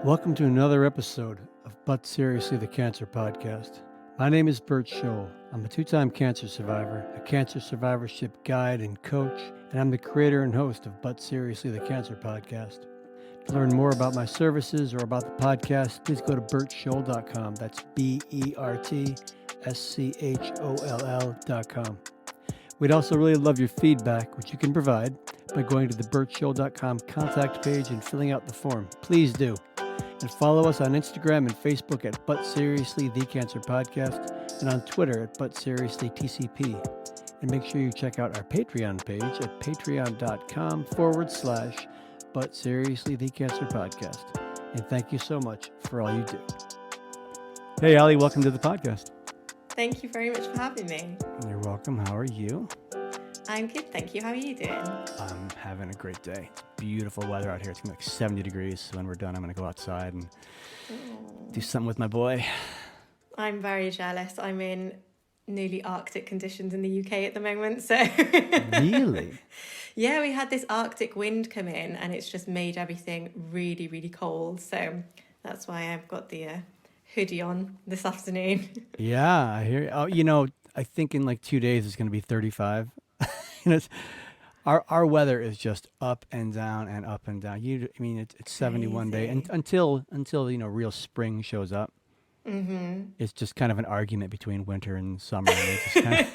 Welcome to another episode of But Seriously the Cancer Podcast. My name is Bert Scholl. I'm a two-time cancer survivor, a cancer survivorship guide and coach, and I'm the creator and host of But Seriously the Cancer Podcast. To learn more about my services or about the podcast, please go to bertscholl.com. That's BERTSCHOLL.com. We'd also really love your feedback, which you can provide by going to the bertscholl.com contact page and filling out the form. Please do. And follow us on Instagram and Facebook at But Seriously the Cancer Podcast and on Twitter at But Seriously TCP. And make sure you check out our Patreon page at patreon.com/But Seriously the Cancer Podcast. And thank you so much for all you do. Hey, Allie, welcome to the podcast. Thank you very much for having me. You're welcome. How are you? I'm good, thank you. How are you doing? I'm having a great day. It's beautiful weather out here. It's going to be like 70 degrees. So when we're done, I'm going to go outside and do something with my boy. I'm very jealous. I'm in nearly Arctic conditions in the UK at the moment. So Really? Yeah, we had this Arctic wind come in and it's just made everything really, really cold. So that's why I've got the hoodie on this afternoon. Yeah, I hear you. Oh, I think in like 2 days it's going to be 35. It's, our weather is just up and down and up and down. It's 71 day and until real spring shows up. Mm-hmm. It's just kind of an argument between winter and summer. And they just kind of,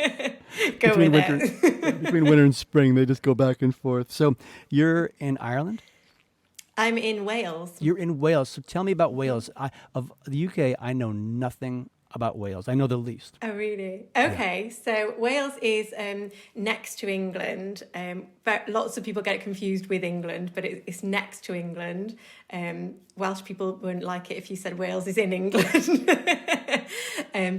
between winter and spring, they just go back and forth. So you're in Ireland? I'm in Wales. You're in Wales. So tell me about Wales. Of the UK, I know nothing about Wales. I know the least. Oh, really? Okay, yeah. So Wales is next to England. Lots of people get it confused with England, but it's next to England. Welsh people wouldn't like it if you said Wales is in England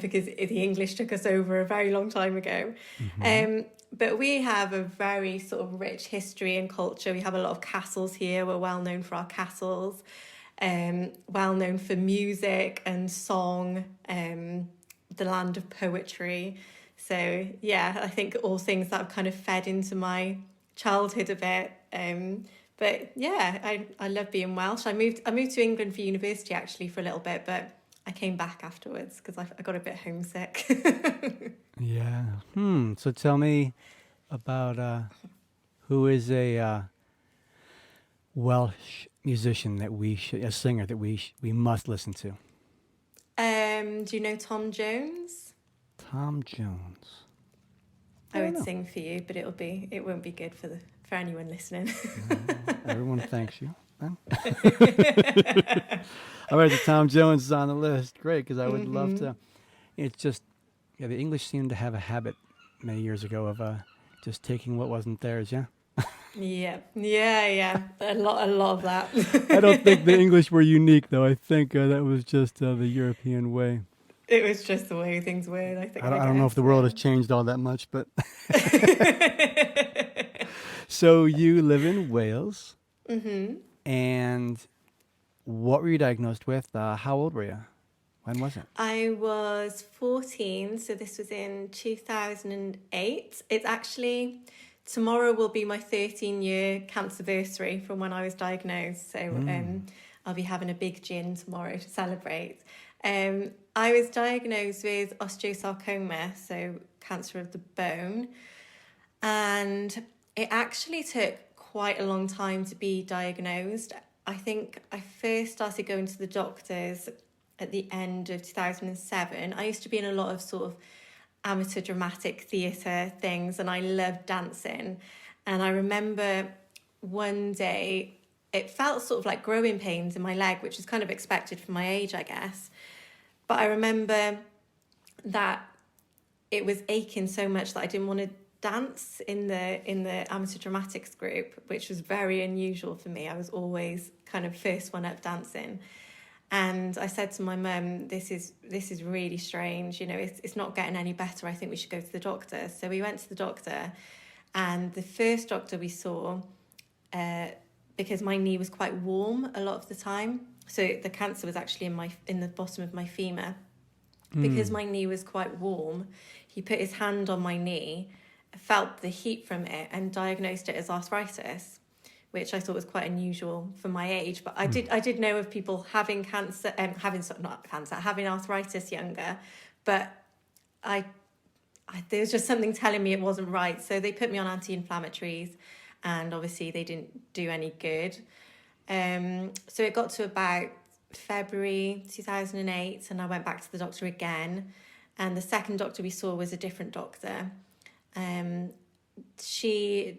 because the English took us over a very long time ago. Mm-hmm. But we have a very sort of rich history and culture. We have a lot of castles here. We're well known for our castles. Well known for music and song, the land of poetry. So yeah, I think all things that have kind of fed into my childhood a bit. But yeah, I love being Welsh. I moved to England for university actually for a little bit, but I came back afterwards because I got a bit homesick. Yeah. So tell me about who is a Welsh musician that a singer that we must listen to. Do you know Tom Jones? Tom Jones. I would sing for you, but it won't be good for anyone listening. Everyone thanks you. All right, so Tom Jones is on the list. Great, because I would love to. It's just, the English seem to have a habit many years ago of just taking what wasn't theirs. Yeah. Yeah. A lot of that. I don't think the English were unique, though. I think that was just the European way. It was just the way things were, I think. I don't know if the world has changed all that much, but... So you live in Wales. Mm-hmm. And what were you diagnosed with? How old were you? When was it? I was 14, so this was in 2008. It's actually... Tomorrow will be my 13-year cancerversary from when I was diagnosed. So I'll be having a big gin tomorrow to celebrate. I was diagnosed with osteosarcoma, so cancer of the bone. And it actually took quite a long time to be diagnosed. I think I first started going to the doctors at the end of 2007. I used to be in a lot of sort of amateur dramatic theatre things and I loved dancing, and I remember one day it felt sort of like growing pains in my leg, which is kind of expected for my age, I guess, but I remember that it was aching so much that I didn't want to dance in the amateur dramatics group, which was very unusual for me. I was always kind of first one up dancing. And I said to my mum, this is really strange. It's not getting any better. I think we should go to the doctor. So we went to the doctor, and the first doctor we saw, because my knee was quite warm a lot of the time. So the cancer was actually in the bottom of my femur. Because my knee was quite warm, he put his hand on my knee, felt the heat from it, and diagnosed it as arthritis, which I thought was quite unusual for my age. But I did know of people having cancer, having arthritis younger, but there was just something telling me it wasn't right. So they put me on anti-inflammatories, and obviously they didn't do any good. So it got to about February 2008, and I went back to the doctor again. And the second doctor we saw was a different doctor. She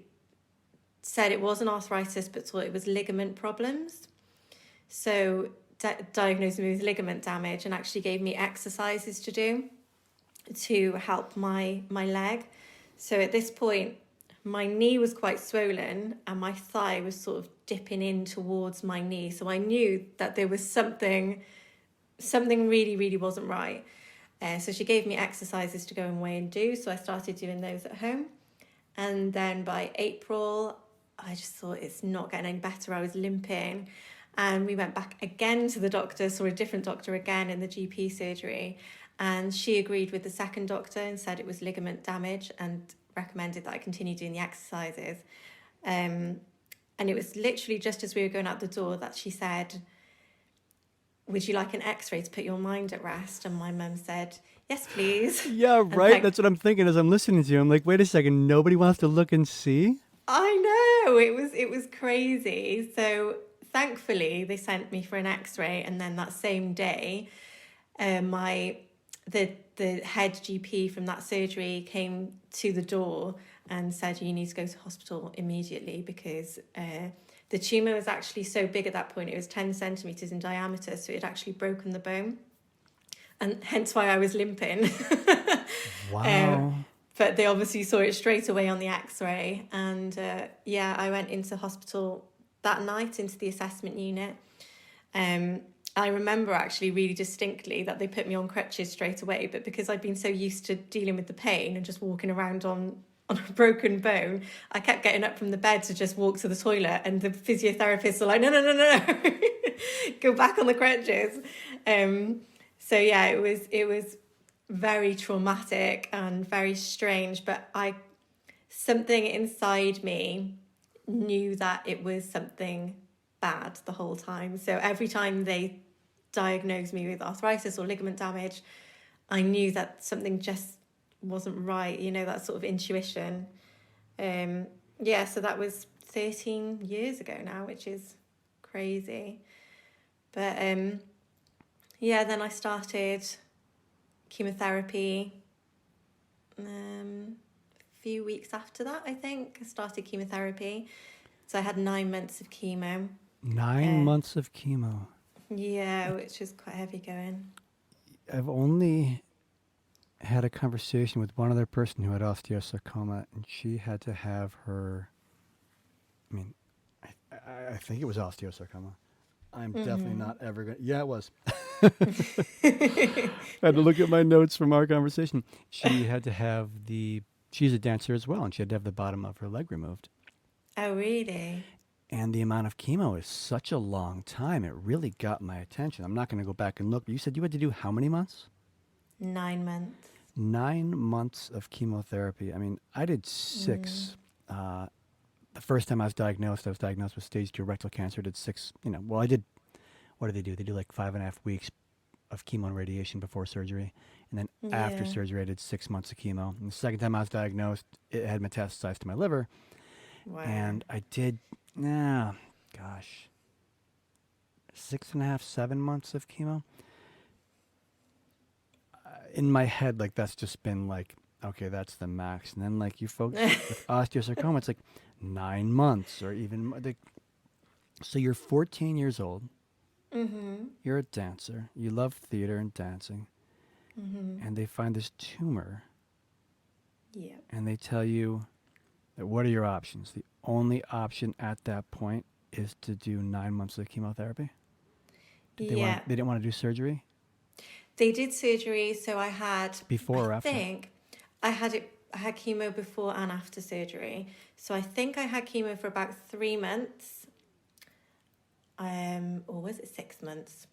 said it wasn't arthritis, but thought it was ligament problems. So diagnosed me with ligament damage, and actually gave me exercises to do to help my leg. So at this point, my knee was quite swollen and my thigh was sort of dipping in towards my knee. So I knew that there was something really, really wasn't right. So she gave me exercises to go away and do. So I started doing those at home. And then by April, I just thought it's not getting any better. I was limping. And we went back again to the doctor, saw a different doctor again in the GP surgery. And she agreed with the second doctor and said it was ligament damage and recommended that I continue doing the exercises. And it was literally just as we were going out the door that she said, would you like an x-ray to put your mind at rest? And my mum said, yes, please. Yeah, right. That's what I'm thinking as I'm listening to you. I'm like, wait a second, nobody wants to look and see? I know, it was crazy. So thankfully they sent me for an x-ray, and then that same day, the head GP from that surgery came to the door and said, you need to go to hospital immediately, because the tumour was actually so big at that point. It was 10 centimetres in diameter, so it had actually broken the bone, and hence why I was limping. Wow. But they obviously saw it straight away on the x-ray, and I went into hospital that night, into the assessment unit. I remember actually really distinctly that they put me on crutches straight away, but because I'd been so used to dealing with the pain and just walking around on a broken bone, I kept getting up from the bed to just walk to the toilet, and the physiotherapists were like, no, go back on the crutches. So yeah, it was very traumatic and very strange, but something inside me knew that it was something bad the whole time. So every time they diagnosed me with arthritis or ligament damage, I knew that something just wasn't right, that sort of intuition. So that was 13 years ago now, which is crazy. But then I started chemotherapy. A few weeks after that, I think, I started chemotherapy. So I had 9 months of chemo. 9 months of chemo. Yeah, which is quite heavy going. I've only had a conversation with one other person who had osteosarcoma, and she had to have her, I think it was osteosarcoma. I'm definitely not ever going to, yeah, it was. I had to look at my notes from our conversation. She had to have she's a dancer as well, and she had to have the bottom of her leg removed. Oh, really? And the amount of chemo is such a long time. It really got my attention. I'm not going to go back and look, but you said you had to do how many months? 9 months. 9 months of chemotherapy. I did 6. The first time I was diagnosed with stage 2 rectal cancer. I did 6, what do they do? They do like 5.5 weeks of chemo and radiation before surgery. And then after surgery, I did 6 months of chemo. And the second time I was diagnosed, it had metastasized to my liver. Wow. And I did, 6.5, 7 months of chemo. In my head, that's just been okay, that's the max. And then you folks with osteosarcoma, it's 9 months or even so you're 14 years old. Mm-hmm. You're a dancer. You love theater and dancing. Mm-hmm. And they find this tumor. Yeah. And they tell you that what are your options? The only option at that point is to do 9 months of chemotherapy. They didn't want to do surgery? They did surgery, so I had... Before or after? I think I had chemo before and after surgery. So I think I had chemo for about 3 months. Or was it 6 months?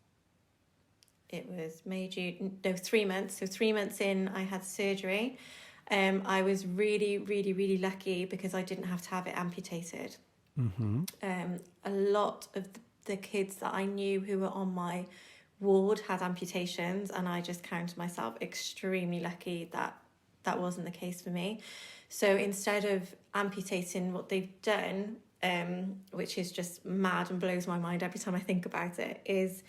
It was May, June... No, 3 months. So 3 months in, I had surgery. I was really, really, really lucky because I didn't have to have it amputated. Mm-hmm. A lot of the kids that I knew who were on my ward had amputations, and I just counted myself extremely lucky that that wasn't the case for me. So instead of amputating, what they've done, which is just mad and blows my mind every time I think about it, is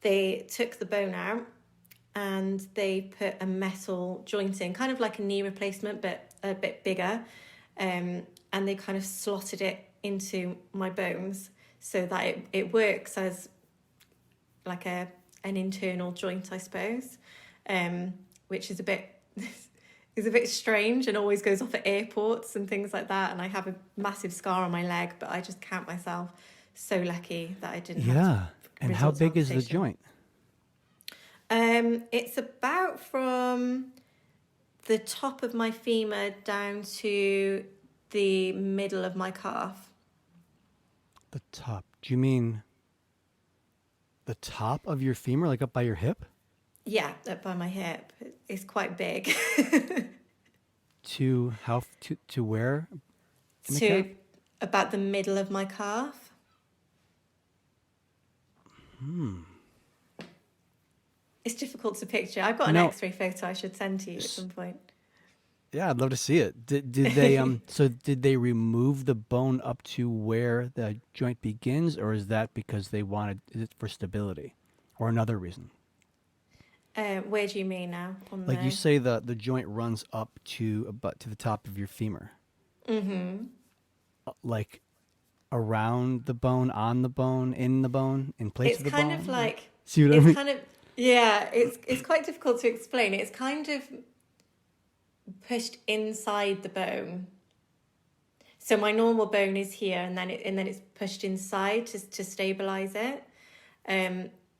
they took the bone out and they put a metal joint in, kind of like a knee replacement, but a bit bigger. And they kind of slotted it into my bones so that it works as like an internal joint, I suppose, which is a bit is a bit strange and always goes off at airports and things like that. And I have a massive scar on my leg, but I just count myself so lucky that I didn't have to. And how big is the joint? It's about from the top of my femur down to the middle of my calf. The top. Do you mean the top of your femur, like up by your hip? Yeah, up by my hip. It's quite big. To where? To about the middle of my calf. It's difficult to picture. I've got an X-ray photo I should send to you at some point. Yeah, I'd love to see it. Did they so did they remove the bone up to where the joint begins, or is that because they wanted, is it for stability or another reason? Where do you mean now? Like you say the joint runs up to the top of your femur. Mm-hmm. Like around the bone, on the bone, in the bone, in place of the bone? It's kind of like, see what I mean? kind of, yeah, it's quite difficult to explain. It's kind of pushed inside the bone. So my normal bone is here, and then it's pushed inside to stabilize it,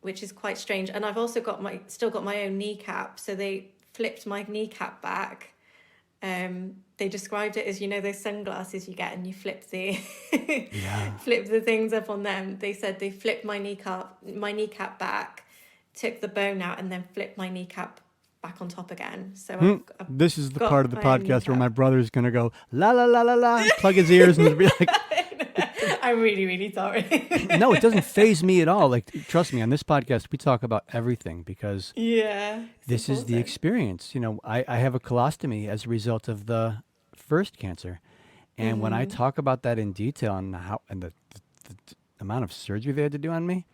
which is quite strange. And I've also still got my own kneecap. So they flipped my kneecap back. They described it as, you know, those sunglasses you get and you flip the flip the things up on them. They said they flipped my kneecap back, took the bone out, and then flipped my kneecap back on top again. So this is the part of the podcast where my brother's gonna go la la la la la, plug his ears and be like, I'm really, really sorry. No, it doesn't faze me at all. Like, trust me, on this podcast we talk about everything because this is the experience. You know, I have a colostomy as a result of the first cancer, and when I talk about that in detail and the amount of surgery they had to do on me.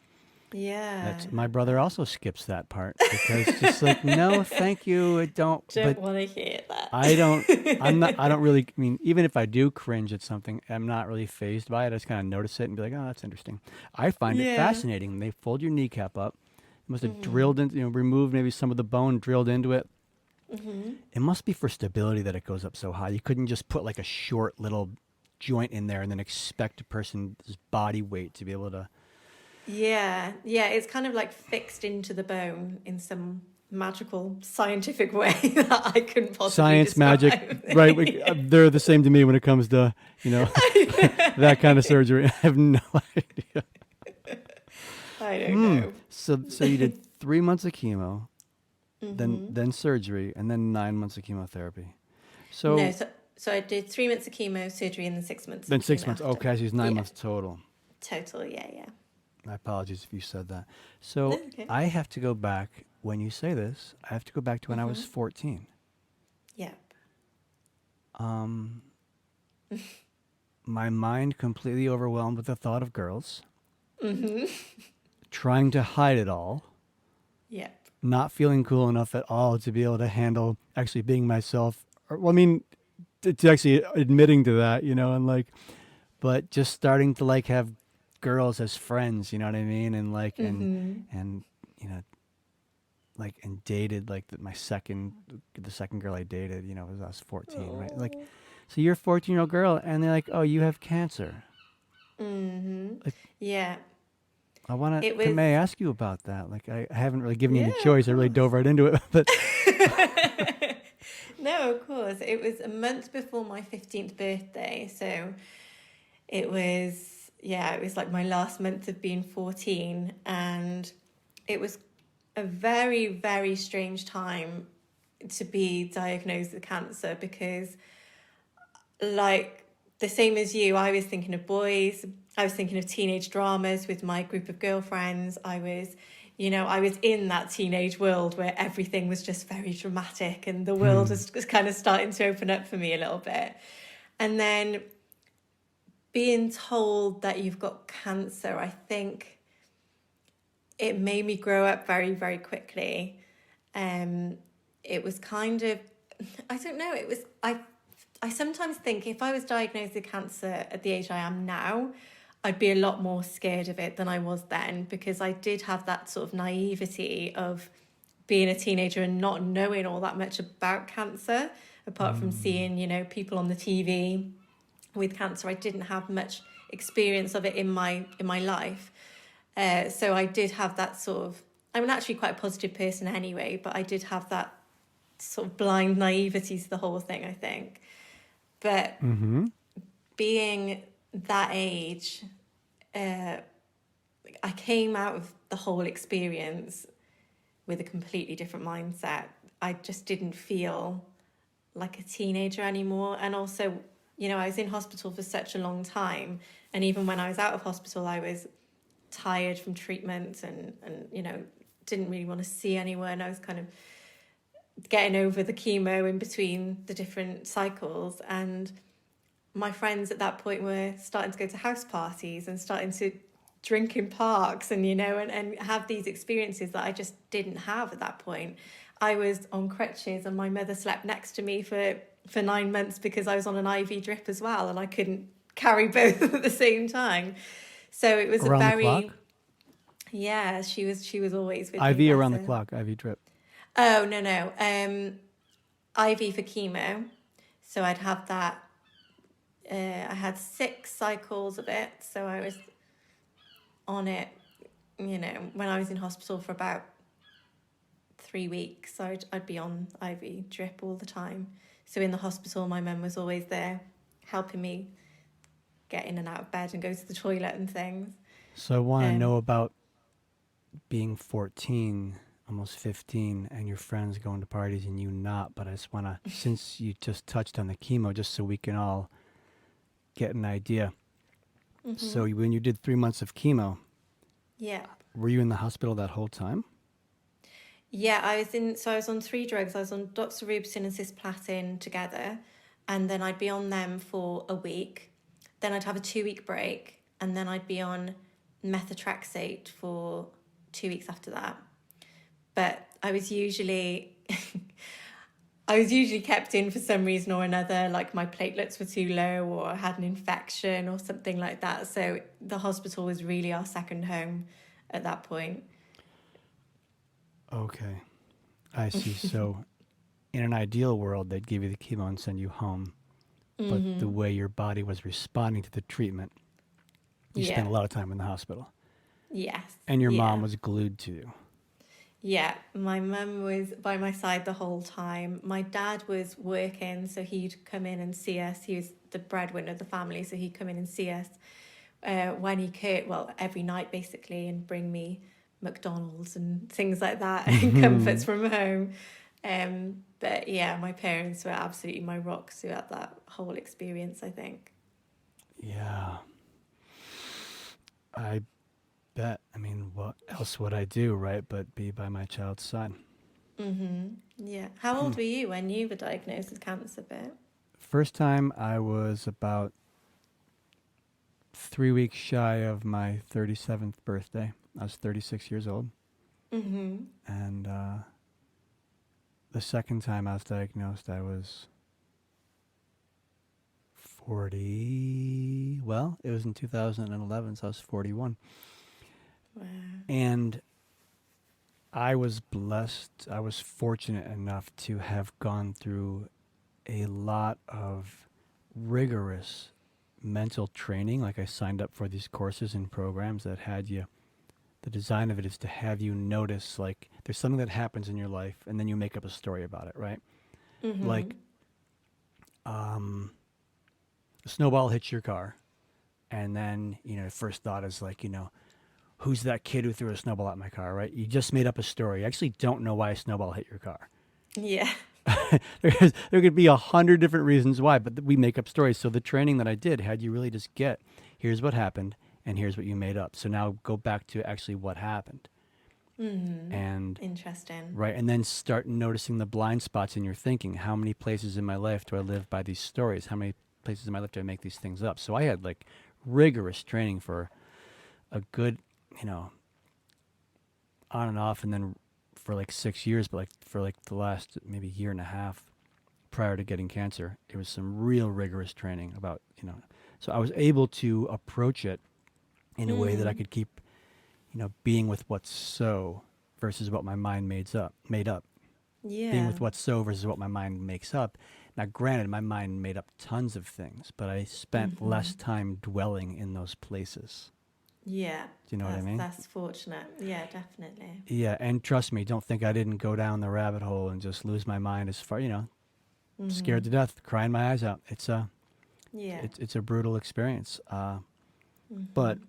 My brother also skips that part because just like, no, thank you. I don't want to hear that. I don't really, I mean, even if I do cringe at something, I'm not really fazed by it. I just kind of notice it and be like, oh, that's interesting. I find it fascinating. They fold your kneecap up. It must have drilled into, removed maybe some of the bone, drilled into it. It must be for stability that it goes up so high. You couldn't just put like a short little joint in there and then expect a person's body weight to be able to. Yeah, it's kind of like fixed into the bone in some magical scientific way that I couldn't possibly Science, describe. magic, right? They're the same to me when it comes to, that kind of surgery. I have no idea. I don't know. So you did 3 months of chemo, then surgery, and then 9 months of chemotherapy. So I did 3 months of chemo, surgery, and then 6 months. Then 6 months. After. Okay, so it's 9 months total. Total, yeah. My apologies if you said that. So I have to go back, when you say this, I have to go back to when I was 14. Yep. My mind completely overwhelmed with the thought of girls. Trying to hide it all. Yep. Not feeling cool enough at all to be able to handle actually being myself. To actually admitting to that, and like, but just starting to like have girls as friends, you know what I mean? And like, and dated like the second girl I dated, was I was 14, right? Like, so you're a 14-year-old girl and they're like, oh, you have cancer. Like, yeah. I want to, may I ask you about that? Like, I haven't really given you any choice. I really dove right into it, but. No, of course. It was a month before my 15th birthday. So it was like my last month of being 14. And it was a very, very strange time to be diagnosed with cancer because, like, the same as you, I was thinking of boys. I was thinking of teenage dramas with my group of girlfriends. I was in that teenage world where everything was just very dramatic and the world was kind of starting to open up for me a little bit. And then being told that you've got cancer, I think it made me grow up very, very quickly. It was kind of, I don't know, I sometimes think if I was diagnosed with cancer at the age I am now, I'd be a lot more scared of it than I was then, because I did have that sort of naivety of being a teenager and not knowing all that much about cancer, apart from seeing, people on the TV with cancer. I didn't have much experience of it in my life. So I did have that sort of, I'm actually quite a positive person anyway, but I did have that sort of blind naivety to the whole thing, I think. But being that age, I came out of the whole experience with a completely different mindset. I just didn't feel like a teenager anymore. And also, I was in hospital for such a long time. And even when I was out of hospital, I was tired from treatment and didn't really want to see anyone. I was kind of getting over the chemo in between the different cycles, and my friends at that point were starting to go to house parties and starting to drink in parks and and have these experiences that I just didn't have at that point. I was on crutches and my mother slept next to me for 9 months because I was on an IV drip as well, and I couldn't carry both at the same time. So it was Around a the very clock? Yeah, she was always with IV me. around the clock, IV drip. Oh, no. IV for chemo. So I'd have that. I had 6 cycles of it. So I was on it, when I was in hospital for about 3 weeks. So I'd be on IV drip all the time. So in the hospital, my mum was always there helping me get in and out of bed and go to the toilet and things. So I want to know about being 14, almost 15, and your friends going to parties and you not. But I just want to, since you just touched on the chemo, just so we can all get an idea. So when you did 3 months of chemo, Yeah. were you in the hospital that whole time? Yeah, I was on 3 drugs. I was on doxorubicin and cisplatin together, and then I'd be on them for a week. Then I'd have a 2-week break, and then I'd be on methotrexate for 2 weeks after that. But I was usually kept in for some reason or another, like my platelets were too low or I had an infection or something like that. So the hospital was really our second home at that point. Okay, I see. So in an ideal world, they'd give you the chemo and send you home. But the way your body was responding to the treatment, you spent a lot of time in the hospital. Yes. And your mom was glued to you. Yeah, my mum was by my side the whole time. My dad was working, so he'd come in and see us. He was the breadwinner of the family, so he'd come in and see us when he could, well, every night basically, and bring me McDonald's and things like that and comforts from home. But yeah, my parents were absolutely my rocks throughout that whole experience, I think. Yeah. I bet. I mean, what else would I do, right? But be by my child's side. Yeah. How old were you when you were diagnosed with cancer, Bert? First time I was about 3 weeks shy of my 37th birthday. I was 36 years old. And the second time I was diagnosed, I was 40. Well, it was in 2011, so I was 41. Wow. And I was blessed. I was fortunate enough to have gone through a lot of rigorous mental training. Like I signed up for these courses and programs that had you, the design of it is to have you notice, like, there's something that happens in your life and then you make up a story about it, right? Like, a snowball hits your car, and then, the first thought is like, who's that kid who threw a snowball at my car, right? You just made up a story. You actually don't know why a snowball hit your car. Yeah. There could be 100 different reasons why, but we make up stories. So the training that I did had you really just get, here's what happened and here's what you made up. So now go back to actually what happened. And Interesting. right, and then start noticing the blind spots in your thinking. How many places in my life do I live by these stories? How many places in my life do I make these things up? So I had like rigorous training for a good, you know, on and off, and then for like 6 years, but like for like the last maybe year and a half prior to getting cancer, it was some real rigorous training about, you know, so I was able to approach it in a way that I could keep, you know, being with what's so versus what my mind made up, being Yeah. with what's so versus what my mind makes up. Now, granted, my mind made up tons of things, but I spent less time dwelling in those places. Yeah. Do you know what I mean? That's fortunate. Yeah, definitely. Yeah, and trust me, don't think I didn't go down the rabbit hole and just lose my mind as far, you know, scared to death, crying my eyes out. Yeah. It's a brutal experience, but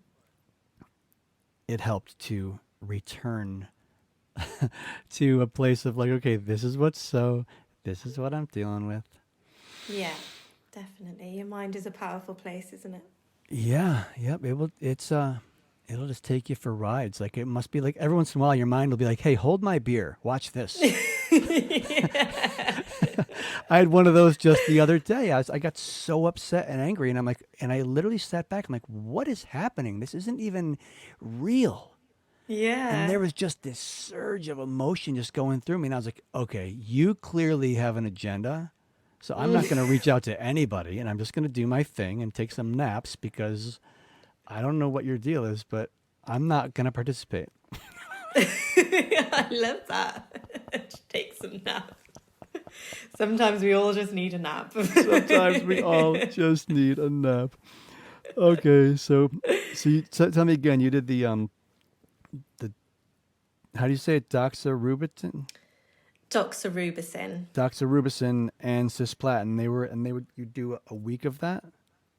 it helped to return to a place of like, okay, this is this is what I'm dealing with. Yeah, definitely. Your mind is a powerful place, isn't it? Yeah, yep. It'll just take you for rides. Like it must be like every once in a while, your mind will be like, "Hey, hold my beer. Watch this." Yeah. I had one of those just the other day. I got so upset and angry, and I'm like, and I literally sat back. I'm like, "What is happening? This isn't even real." And Yeah. there was just this surge of emotion just going through me, and I was like, "Okay, you clearly have an agenda." So I'm not going to reach out to anybody, and I'm just going to do my thing and take some naps because I don't know what your deal is, but I'm not going to participate. I love that. Take some nap. Sometimes we all just need a nap. Sometimes we all just need a nap. Okay, so tell me again. You did the how do you say it? Doxorubicin, Doxorubicin. doxorubicin, and cisplatin. They would you do a week of that,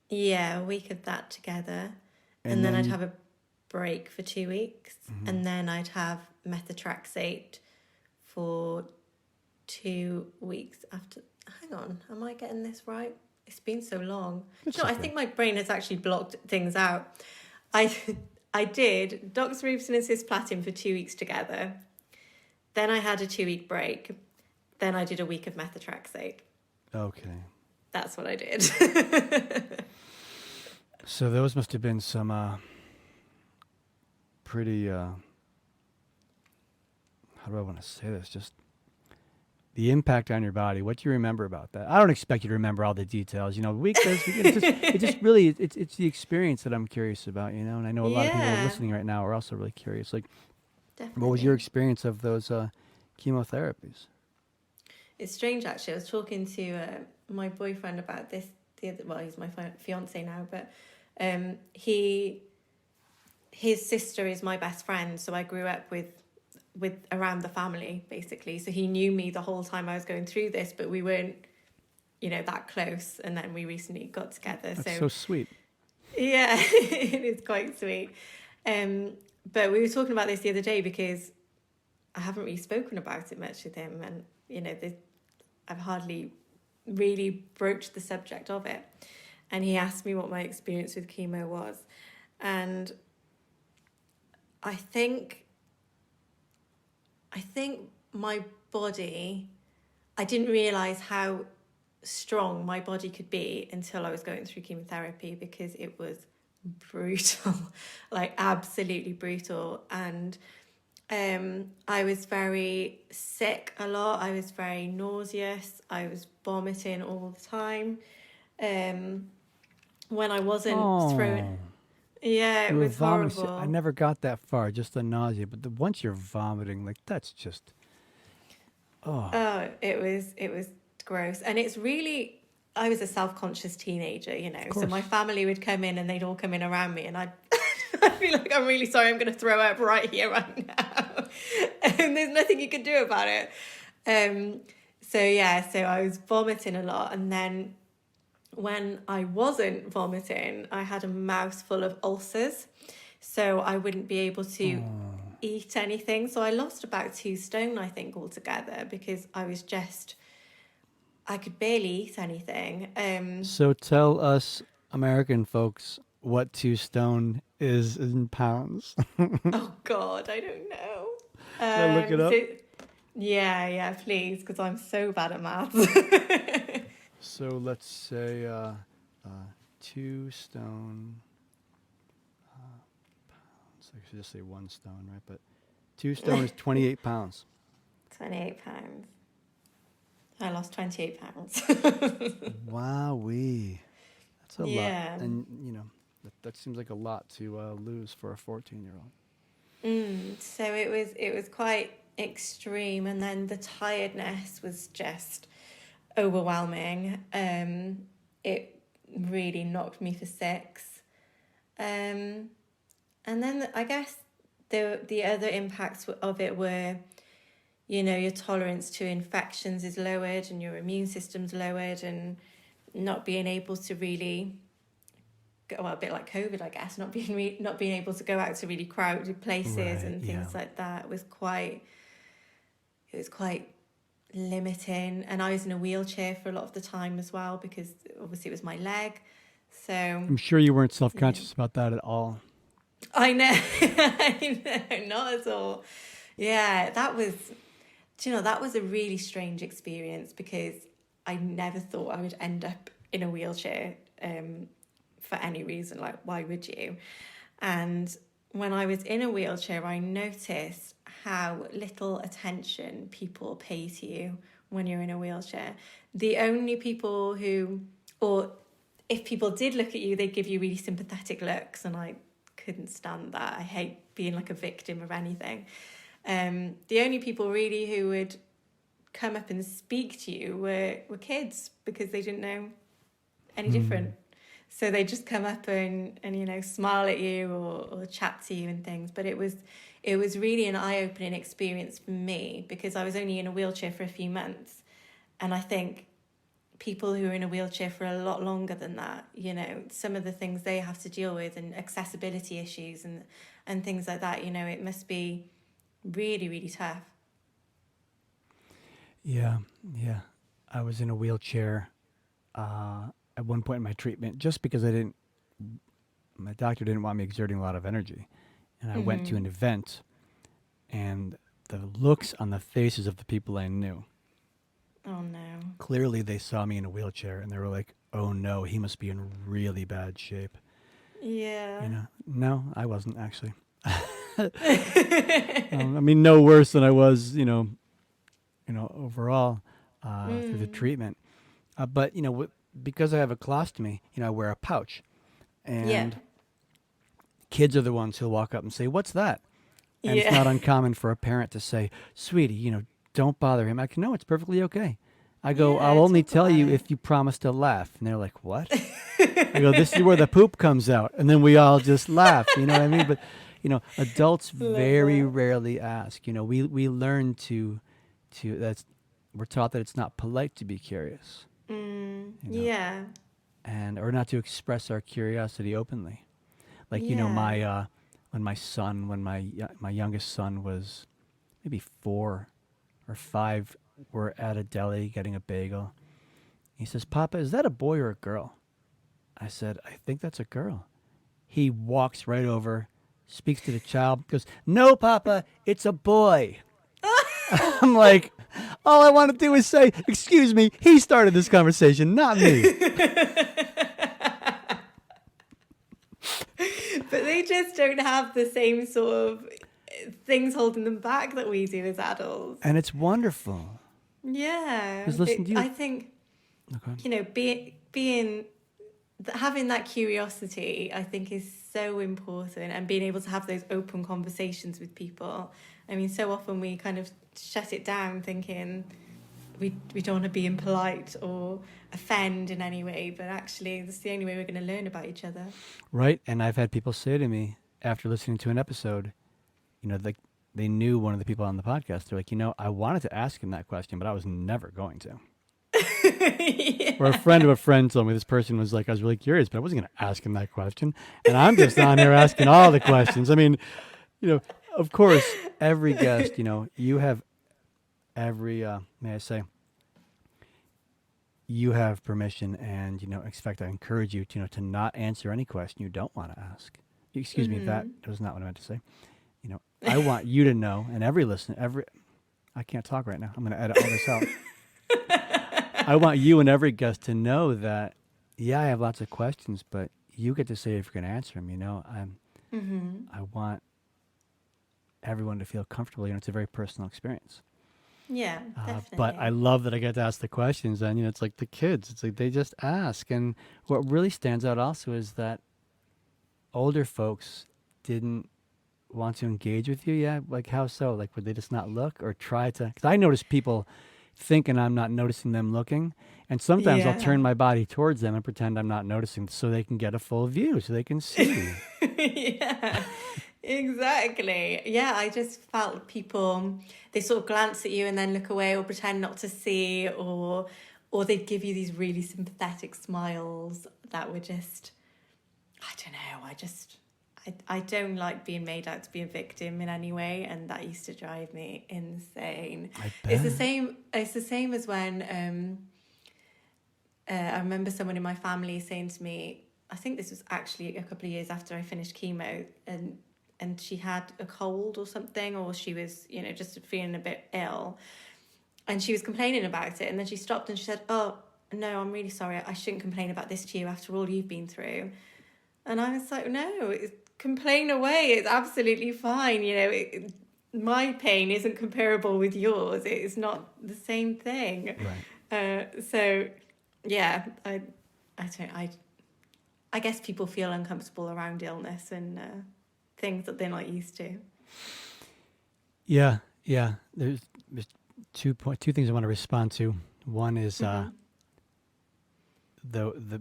Yeah, a week of that together. and And then then I'd you have a break for 2 weeks. And then I'd have methotrexate for 2 weeks after. Hang on, am I getting this right? It's been so long. It's No, I okay. think my brain has actually blocked things out. I I did doxorubicin and cisplatin for 2 weeks together. Then I had a 2 week break. Then I did a week of methotrexate. Okay. That's what I did. So those must have been some pretty how do I want to say this? Just the impact on your body. What do you remember about that? I don't expect you to remember all the details. You know, it just really it's the experience that I'm curious about. You know, and I know a lot of people Yeah, listening right now are also really curious. Like, what was definitely. your experience of those chemotherapies? It's strange, actually. I was talking to my boyfriend about this the other. Well, he's my fiance now, but his sister is my best friend, so I grew up with around the family basically. So he knew me the whole time I was going through this, but we weren't, that close. And then we recently got together. That's So so sweet. yeah, it is quite sweet. But we were talking about this the other day because I haven't really spoken about it much with him, and I've hardly really broached the subject of it. And he asked me what my experience with chemo was, and I think my body, I didn't realize how strong my body could be until I was going through chemotherapy, because it was brutal, like absolutely brutal. And I was very sick a lot. I was very nauseous. I was vomiting all the time. When I wasn't thrown, yeah, You it were was vomiting. See, I horrible. never got that far, just the nausea. But once you're vomiting, like that's just Oh, it was gross. And it's really, I was a self-conscious teenager, of so course. my family would come in and they'd all come in around me, and I'd be like, I'm really sorry, I'm going to throw up right here, right now. And there's nothing you can do about it. So I was vomiting a lot. And then when I wasn't vomiting, I had a mouth full of ulcers. So I wouldn't be able to eat anything. So I lost about 2 stone, I think, altogether, because I was just I could barely eat anything. So tell us, American folks, what 2 stone is in pounds. Oh God, I don't know. Should I look it up? So yeah, please, because I'm so bad at maths. So let's say 2 stone. So I should just say 1 stone, right? But 2 stone is 28 pounds. 28 pounds. I lost 28 pounds. Wowee. That's a lot. Yeah. And, that seems like a lot to lose for a 14-year-old. So it was quite extreme, and then the tiredness was just overwhelming. It really knocked me for six. And then I guess the other impacts of it were, your tolerance to infections is lowered and your immune system's lowered, and not being able to really go, well, a bit like COVID, I guess, not being able to go out to really crowded places, Right, and things like that was quite limiting. And I was in a wheelchair for a lot of the time as well, because obviously it was my leg. So I'm sure you weren't self-conscious about that at all. I know, I know, not at all. Yeah, that was a really strange experience, because I never thought I would end up in a wheelchair for any reason. Like, why would you? And when I was in a wheelchair, I noticed how little attention people pay to you when you're in a wheelchair. The only people or if people did look at you, they'd give you really sympathetic looks, and I couldn't stand that. I hate being like a victim of anything. The only people really who would come up and speak to you were kids, because they didn't know any different. So they just come up and smile at you or chat to you and things. But it was really an eye-opening experience for me, because I was only in a wheelchair for a few months. And I think people who are in a wheelchair for a lot longer than that, some of the things they have to deal with, and accessibility issues and things like that, it must be really, really tough. Yeah. I was in a wheelchair at one point in my treatment, just because my doctor didn't want me exerting a lot of energy. And I went to an event, and the looks on the faces of the people I knew. Oh, no. Clearly they saw me in a wheelchair, and they were like, oh no, he must be in really bad shape. Yeah. No, I wasn't actually. No worse than I was, overall through the treatment. But because I have a colostomy, I wear a pouch, and kids are the ones who'll walk up and say, "What's that?" And it's not uncommon for a parent to say, "Sweetie, don't bother him." I go, "No, it's perfectly okay." I go, "I'll only tell you if you promise to laugh." And they're like, "What?" I go, "This is where the poop comes out," and then we all just laugh. You know what I mean? But adults very rarely ask. We learn to we're taught that it's not polite to be curious. Yeah. Or not to express our curiosity openly. Like, when my youngest son was maybe 4 or 5, we're at a deli getting a bagel. He says, "Papa, is that a boy or a girl?" I said, "I think that's a girl." He walks right over, speaks to the child, goes, "No, Papa, it's a boy." I'm like, all I want to do is say, "Excuse me, he started this conversation, not me." But they just don't have the same sort of things holding them back that we do as adults. And it's wonderful. Yeah. Because listen to you. I think, having that curiosity, I think, is so important, and being able to have those open conversations with people. I mean, so often we kind of shut it down, thinking we don't want to be impolite or offend in any way, but actually that's the only way we're going to learn about each other. Right. And I've had people say to me after listening to an episode, they knew one of the people on the podcast. They're like, I wanted to ask him that question, but I was never going to. Yeah. Or a friend of a friend told me this person was like, I was really curious, but I wasn't going to ask him that question. And I'm just on here asking all the questions. I mean, of course, every guest, you have every, may I say, you have permission, and in fact, I encourage you to to not answer any question you don't want to ask. Excuse me, that was not what I meant to say. I want you to know, and every listener, I can't talk right now. I'm going to edit all this out. I want you and every guest to know that, yeah, I have lots of questions, but you get to say if you're going to answer them. I want everyone to feel comfortable. It's a very personal experience. Yeah, definitely. But I love that I get to ask the questions, and it's like the kids. It's like they just ask, and what really stands out also is that older folks didn't want to engage with you. Yeah, like how so? Like would they just not look or try to? Because I notice people thinking I'm not noticing them looking, and sometimes I'll turn my body towards them and pretend I'm not noticing, so they can get a full view, so they can see. Yeah, exactly. Yeah, I just felt people, they sort of glance at you and then look away or pretend not to see, or they'd give you these really sympathetic smiles that were just, I don't know, I don't like being made out to be a victim in any way, and that used to drive me insane. It's the same as when I remember someone in my family saying to me, I think this was actually a couple of years after I finished chemo, and she had a cold or something, or she was, just feeling a bit ill, and she was complaining about it, and then she stopped and she said, "Oh, no, I'm really sorry. I shouldn't complain about this to you after all you've been through." And I was like, "No, complain away. It's absolutely fine. My pain isn't comparable with yours. It's not the same thing." Right. So, yeah, I guess people feel uncomfortable around illness and things that they're not used to. Yeah. There's two things I want to respond to. One is the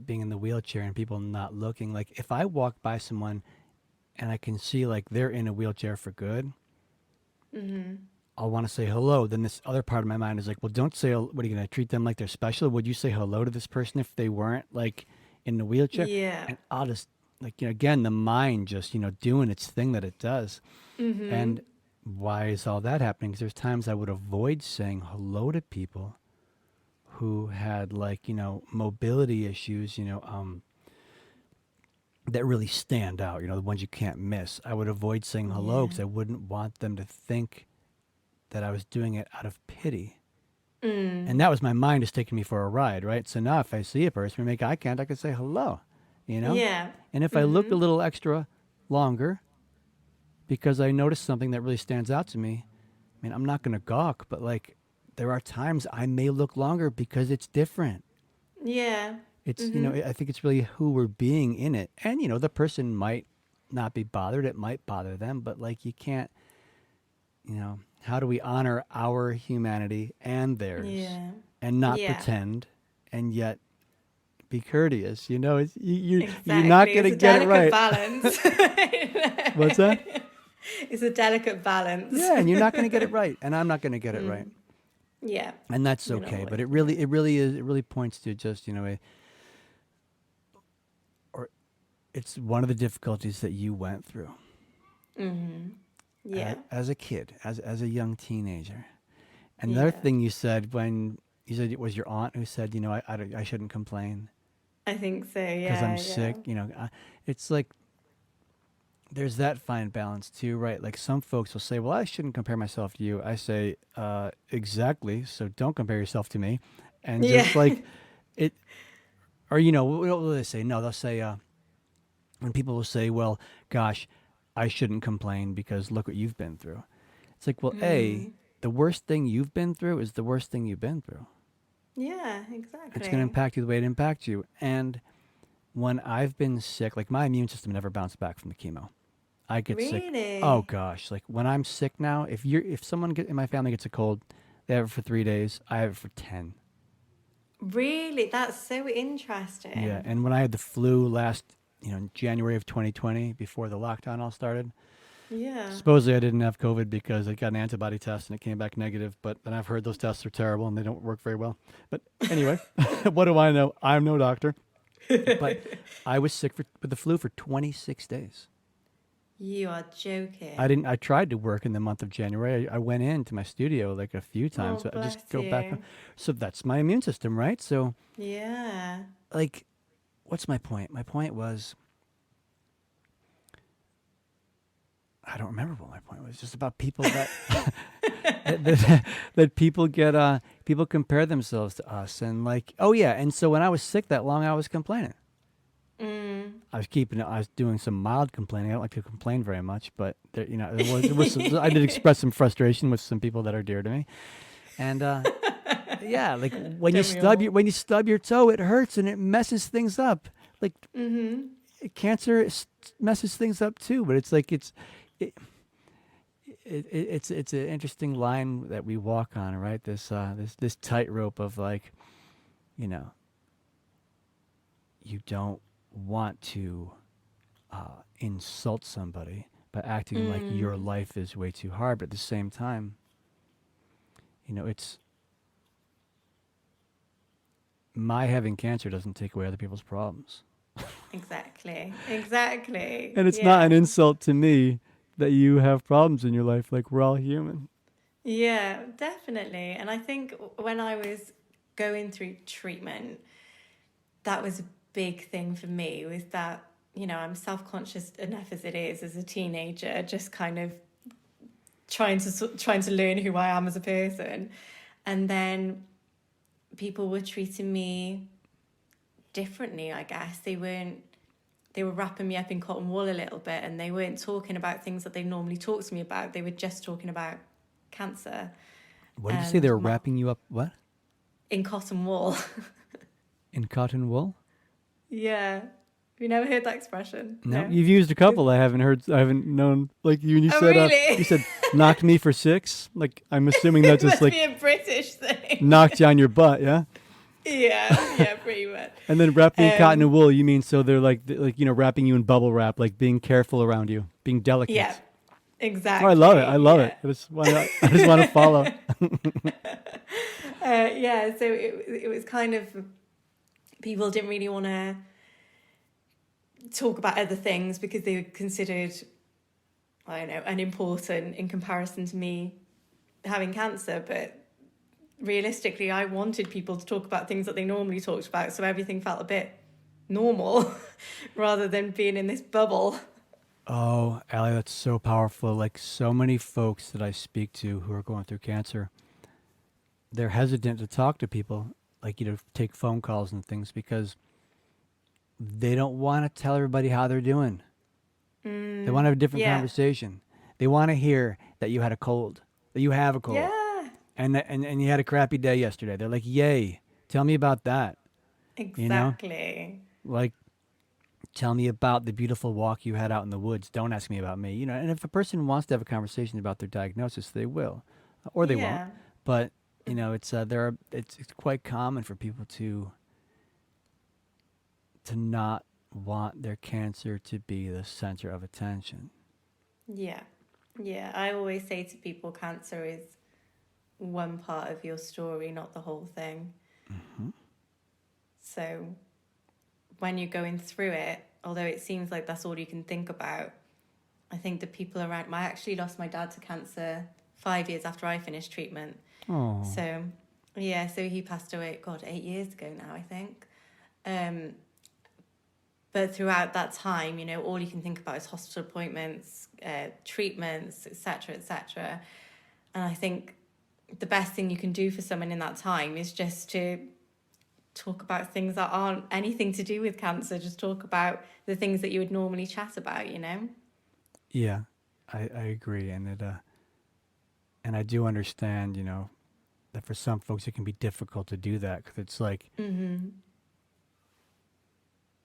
being in the wheelchair and people not looking. Like if I walk by someone and I can see like they're in a wheelchair for good, I'll want to say hello. Then this other part of my mind is like, well, don't say, what are you going to treat them like they're special? Would you say hello to this person if they weren't like in the wheelchair? Yeah. And I'll just like, again, the mind just, doing its thing that it does. And why is all that happening? Because there's times I would avoid saying hello to people who had like, mobility issues, that really stand out, the ones you can't miss. I would avoid saying hello because I wouldn't want them to think that I was doing it out of pity. And that was my mind just taking me for a ride, right? So now if I see a person, we make eye contact, I can say hello, Yeah. And if I look a little extra longer because I notice something that really stands out to me, I mean, I'm not going to gawk, but like there are times I may look longer because it's different. Yeah. It's, I think it's really who we're being in it. And, the person might not be bothered. It might bother them, but like you can't, how do we honor our humanity and theirs and not pretend and yet be courteous? It's, you're not going to get it right. Balance. What's that? It's a delicate balance. Yeah, and you're not going to get it right, and I'm not going to get it right. Yeah, and that's okay. But it really points to just it's one of the difficulties that you went through. Yeah, as a kid, as a young teenager. Another thing you said when you said it was your aunt who said, I shouldn't complain. I think so. Yeah, because I'm sick. It's like there's that fine balance too, right? Like some folks will say, well, I shouldn't compare myself to you. I say, exactly. So don't compare yourself to me. And just like it, or, what will they say? No, they'll say, when people will say, well, gosh, I shouldn't complain because look what you've been through. It's like, well, the worst thing you've been through is the worst thing you've been through. Yeah, exactly. It's going to impact you the way it impacts you. And when I've been sick, like my immune system never bounced back from the chemo. I get sick. Oh gosh, like when I'm sick now, if someone in my family gets a cold, they have it for 3 days. I have it for 10. Really, that's so interesting. Yeah, and when I had the flu last, in January of 2020, before the lockdown all started. Yeah. Supposedly I didn't have COVID because I got an antibody test and it came back negative. But then I've heard those tests are terrible and they don't work very well. But anyway, what do I know? I'm no doctor. But I was sick with the flu for 26 days. You are joking. I tried to work in the month of January. I went into my studio like a few times, Oh, but I just bless go back. you. So that's my immune system, right? So, Yeah. like, what's my point? My point was, I don't remember what my point was. Just about people that that people compare themselves to us, and like, oh yeah. And so when I was sick that long, I was complaining. Mm. I was doing some mild complaining. I don't like to complain very much, but there was I did express some frustration with some people that are dear to me. And yeah, like Don't we all? when you stub your toe, it hurts and it messes things up. Like Mm-hmm. cancer messes things up too, but it's like it, it's an interesting line that we walk on, right? This tightrope of like, you know, you don't want to insult somebody by acting like your Mm. life is way too hard, but at the same time, it's my having cancer doesn't take away other people's problems. Exactly. Exactly. And it's not an Yeah. insult to me that you have problems in your life. Like, we're all human. Yeah, definitely. And I think when I was going through treatment, that was a big thing for me was that, I'm self-conscious enough as it is as a teenager, just kind of trying to learn who I am as a person. And then people were treating me differently, I guess. They were wrapping me up in cotton wool a little bit, and they weren't talking about things that they normally talk to me about. They were just talking about cancer What did you say? They and were wrapping you up, what? in cotton wool. In cotton wool? Yeah. Have you never heard that expression? No, No. you've used a couple. I haven't heard. I haven't known. Like you, when Oh, you really? said knocked me for six. Like I'm assuming that's It just must like be a British thing. knocked you on your butt, yeah. Yeah, yeah, pretty much. And then wrapped me in cotton and Um, wool. You mean so they're like wrapping you in bubble wrap, like being careful around you, being yeah, delicate. Oh, I love it. I exactly. love it. Yeah. I just want to follow. Yeah, so it was kind of people didn't really want to talk about other things because they were considered, I don't know, unimportant in comparison to me having cancer. But realistically, I wanted people to talk about things that they normally talked about, so everything felt a bit normal rather than being in this bubble. Oh, Allie, that's so powerful. Like so many folks that I speak to who are going through cancer, they're hesitant to talk to people, like take phone calls and things because they don't want to tell everybody how they're doing. They want to have a different Yeah. conversation. They want to hear that you had a cold, that you have a cold, Yeah, and you had a crappy day yesterday. They're like, "Yay, tell me about that." You know, exactly. like tell me about the beautiful walk you had out in the woods. Don't ask me about me. And if a person wants to have a conversation about their diagnosis, they will, or they won't. Yeah. But it's quite common for people to not want their cancer to be the center of attention. Yeah. Yeah. I always say to people, cancer is one part of your story, not the whole thing. Hmm. So when you're going through it, although it seems like that's all you can think about, I think the people around. I actually lost my dad to cancer 5 years after I finished treatment. Oh, So, yeah, so he passed away, God, 8 years ago now, I think. Um, but throughout that time, all you can think about is hospital appointments, treatments, etc., etc. And I think the best thing you can do for someone in that time is just to talk about things that aren't anything to do with cancer. Just talk about the things that you would normally chat about. yeah, I agree, and I do understand, that for some folks it can be difficult to do that because it's like Mm-hmm.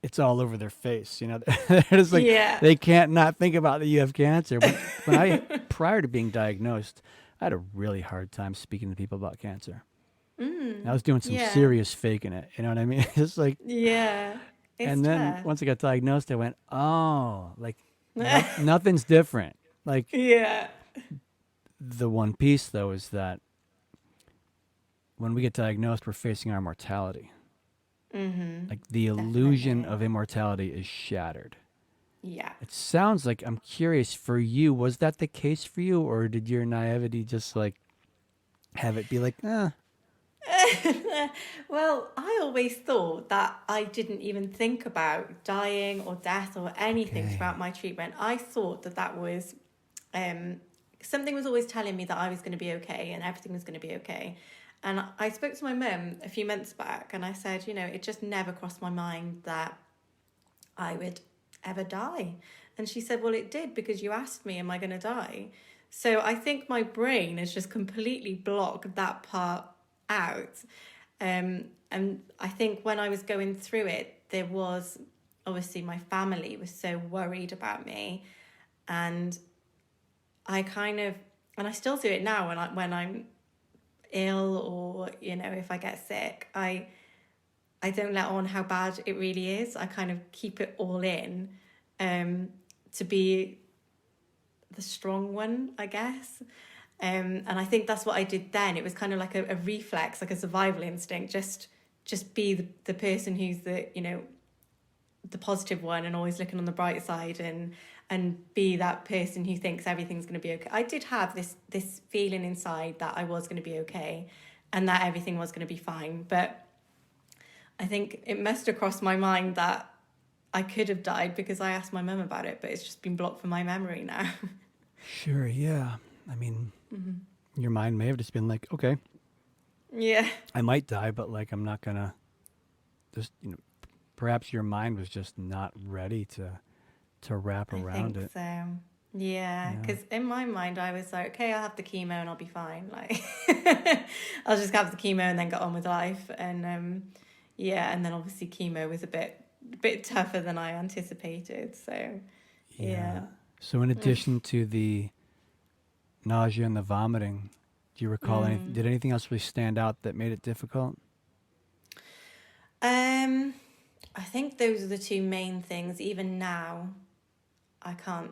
it's all over their face. They're just like Yeah. they can't not think about that you have cancer. When I prior to being diagnosed, I had a really hard time speaking to people about cancer. And I was doing some Yeah. serious faking it. You know what I mean? It's like, Yeah. It's and then tough. once I got diagnosed, I went, oh, like nothing's different. Like Yeah. the one piece though is that when we get diagnosed, we're facing our mortality. Mm-hmm. Like the illusion Definitely. of immortality is shattered. Yeah. It sounds like, I'm curious for you, was that the case for you, or did your naivety just like have it be like, Well, I always thought that I didn't even think about dying or death or anything throughout okay. my treatment. I thought that that was um, something was always telling me that I was going to be okay and everything was going to be okay. And I spoke to my mum a few months back and I said, it just never crossed my mind that I would ever die. And she said, well, it did because you asked me, am I going to die? So I think my brain has just completely blocked that part out. And I think when I was going through it, there was obviously my family was so worried about me. And I kind of, and I still do it now when I'm ill or, if I get sick, I don't let on how bad it really is. I kind of keep it all in to be the strong one, I guess. And I think that's what I did then. It was kind of like a reflex, like a survival instinct. Just be the person who's the positive one and always looking on the bright side, and be that person who thinks everything's going to be okay. I did have this feeling inside that I was going to be okay, and that everything was going to be fine. But I think it must have crossed my mind that I could have died because I asked my mum about it, but it's just been blocked from my memory now. Sure, yeah. I mean, your mind may have just been like, okay, Yeah. I might die, but like I'm not gonna just, perhaps your mind was just not ready to wrap I around think it. so. Yeah, Yeah. because in my mind I was like, okay, I'll have the chemo and I'll be fine. Like, I'll just have the chemo and then get on with life. And yeah, and then obviously chemo was a bit tougher than I anticipated. So Yeah. yeah. So in addition to the nausea and the vomiting, do you recall did anything else really stand out that made it difficult? Um, I think those are the two main things. Even now, I can't.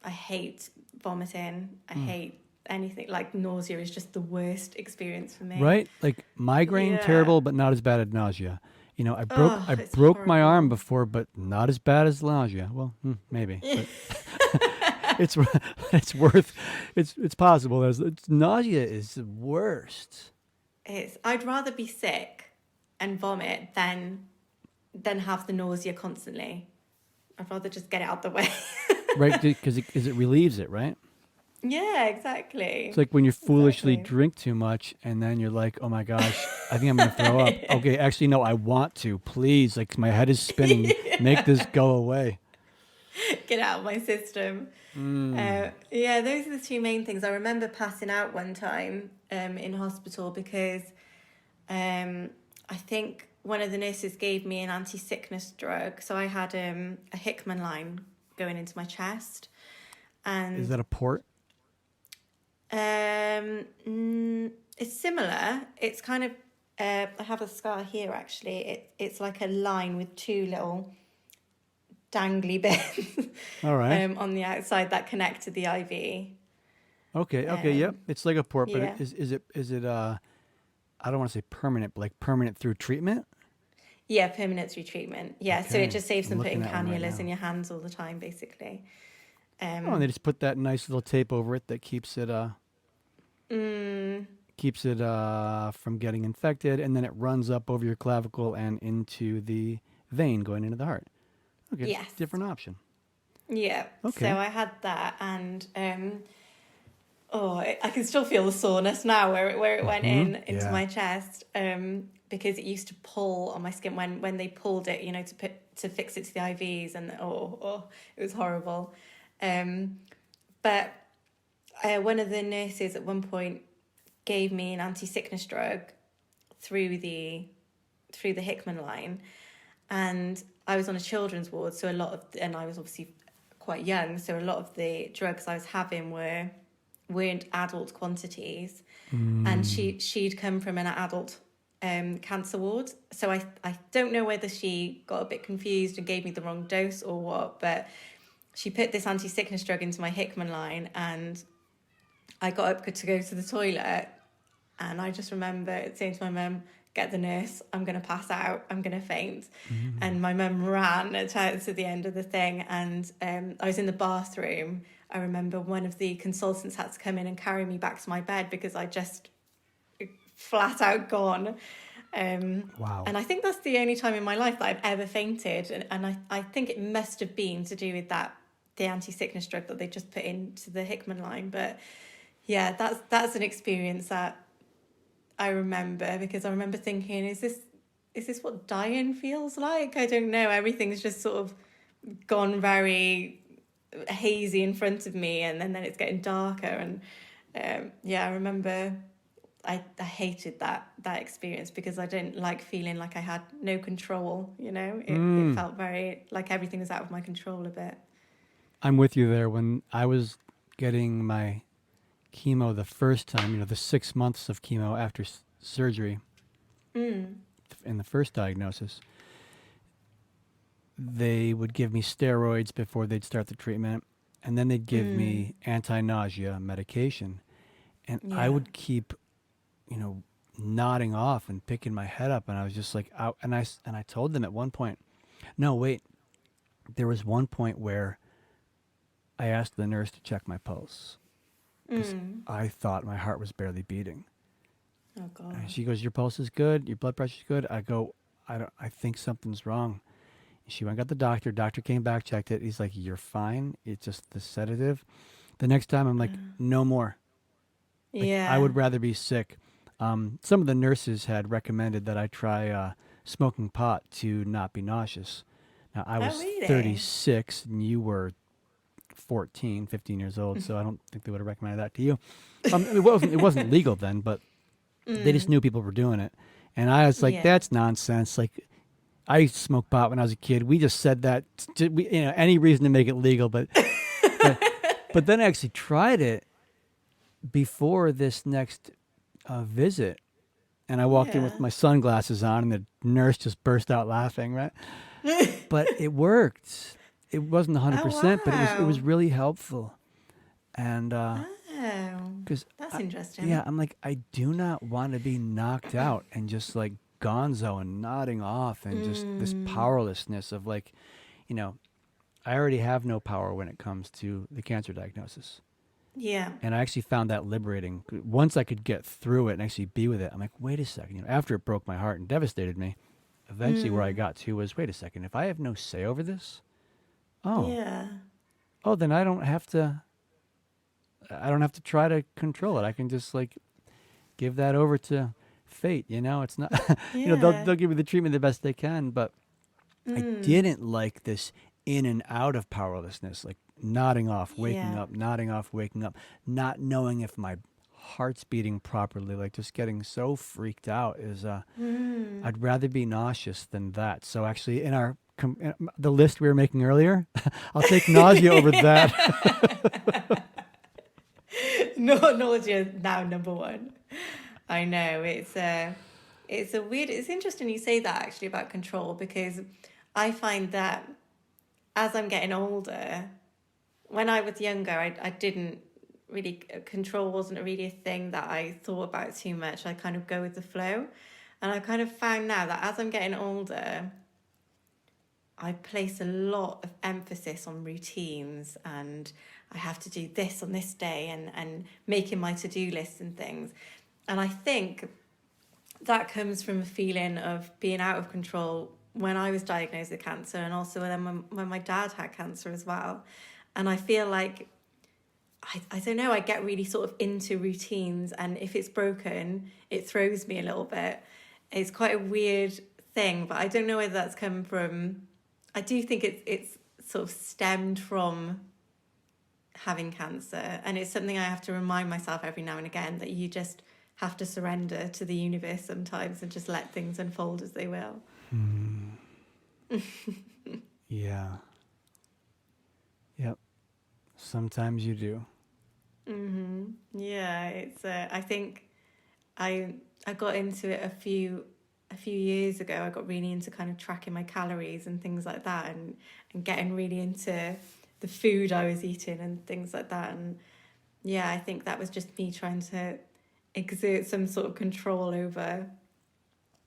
I hate vomiting. I hate anything like nausea is just the worst experience for me. Right? Like migraine, Yeah. terrible, but not as bad as nausea. I broke Oh, I it's broke my arm horrible. before, but not as bad as nausea. Well, maybe, but it's it's worth it's possible. Nausea is the worst. I'd rather be sick and vomit than have the nausea constantly. I'd rather just get it out the way. Right? Because it relieves it, right? Yeah, It's exactly. like when you foolishly Exactly. drink too much and then you're like, oh my gosh, I think I'm going to throw up. Okay, actually, no, I want to. Please. Like my head is spinning. Make this go away. Get out of my system. Mm. Yeah, those are the two main things. I remember passing out one time in hospital because I think one of the nurses gave me an anti-sickness drug. So I had a Hickman line going into my chest. Is And that a port? it's similar. It's kind of, I have a scar here actually. It's like a line with two little dangly bits All right. on the outside that connect to the IV. Okay. Okay. Yep. Um, It's like a port, but yeah. is it I don't want to say permanent, but like permanent through treatment? Yeah, permanent through treatment. Yeah, so it Okay. just saves I'm them looking putting at one right cannulas in now. your hands all the time, basically. Oh, and they Um, just put that nice little tape over it that mm, keeps it from getting infected, and then it runs up over your clavicle and into the vein going into the heart. Okay, just yes. different option. Yeah. So Okay. I had that, and I can still feel the soreness now where it went Mm-hmm. into Yeah. my chest. Because it used to pull on my skin when they pulled it, to fix it to the IVs, and it was horrible. But one of the nurses at one point gave me an anti-sickness drug through the Hickman line, and I was on a children's ward, so and I was obviously quite young, so a lot of the drugs I was having weren't adult quantities, and she'd come from an adult cancer ward, so I don't know whether she got a bit confused and gave me the wrong dose or what, but she put this anti-sickness drug into my Hickman line, and I got up to go to the toilet, and I just remember saying to my mum, get the nurse, I'm going to pass out, I'm going to faint. And my mum ran to the end of the thing, and I was in the bathroom. I remember one of the consultants had to come in and carry me back to my bed because I just flat out gone. Wow. And I think that's the only time in my life that I've ever fainted. And I think it must have been to do with the anti-sickness drug that they just put into the Hickman line. But yeah, that's an experience that I remember, because I remember thinking, is this what dying feels like? I don't know. Everything's just sort of gone very hazy in front of me, and then it's getting darker. And I remember I hated that experience because I didn't like feeling like I had no control, it felt very like everything was out of my control a bit. I'm with you there. When I was getting my chemo the first time, the 6 months of chemo after surgery, in the first diagnosis, they would give me steroids before they'd start the treatment, and then they'd give me anti-nausea medication, and I would keep nodding off and picking my head up, and I was just like out. And I told them at one point, no, wait, there was one point where I asked the nurse to check my pulse because I thought my heart was barely beating. Oh God. And she goes, your pulse is good, your blood pressure's good. I go, I think something's wrong. She went and got the doctor. Doctor came back, checked it. He's like, you're fine, it's just the sedative. The next time I'm like, no more. Like, I would rather be sick. Some of the nurses had recommended that I try smoking pot to not be nauseous. Now, I was 36 and you were 14, 15 years old, so I don't think they would have recommended that to you. It wasn't legal then, but they just knew people were doing it. And I was like, that's nonsense. Like, I used to smoke pot when I was a kid. We just said that, any reason to make it legal. But then I actually tried it before this next visit, and I walked in with my sunglasses on, and the nurse just burst out laughing, right? But it worked. It wasn't 100%, but it was really helpful. And because that's interesting. Yeah, I'm like, I do not want to be knocked out and just like gonzo and nodding off and just this powerlessness of like, I already have no power when it comes to the cancer diagnosis. Yeah. And I actually found that liberating. Once I could get through it and actually be with it, I'm like, wait a second. After it broke my heart and devastated me, eventually where I got to was, wait a second, if I have no say over this, then I don't have to try to control it. I can just like give that over to fate. It's not, they'll give me the treatment the best they can, but I didn't like this in and out of powerlessness, like nodding off, waking up, nodding off, waking up, not knowing if my heart's beating properly, like just getting so freaked out is, I'd rather be nauseous than that. So actually in the list we were making earlier, I'll take nausea over that. Nausea now number one. I know it's interesting you say that actually about control, because I find that as I'm getting older, when I was younger, I didn't really, control wasn't really a thing that I thought about too much. I kind of go with the flow. And I kind of found now that as I'm getting older, I place a lot of emphasis on routines, and I have to do this on this day, and making my to-do lists and things. And I think that comes from a feeling of being out of control when I was diagnosed with cancer, and also then when my dad had cancer as well. And I feel like, I don't know, I get really sort of into routines, and if it's broken, it throws me a little bit. It's quite a weird thing, but I don't know whether that's come from, I do think it's sort of stemmed from having cancer, and it's something I have to remind myself every now and again, that you just have to surrender to the universe sometimes and just let things unfold as they will. Yeah. Yep. Sometimes you do. Yeah, it's. I think I got into it a few years ago. I got really into kind of tracking my calories and things like that, and getting really into the food I was eating and things like that. And yeah, I think that was just me trying to exert some sort of control over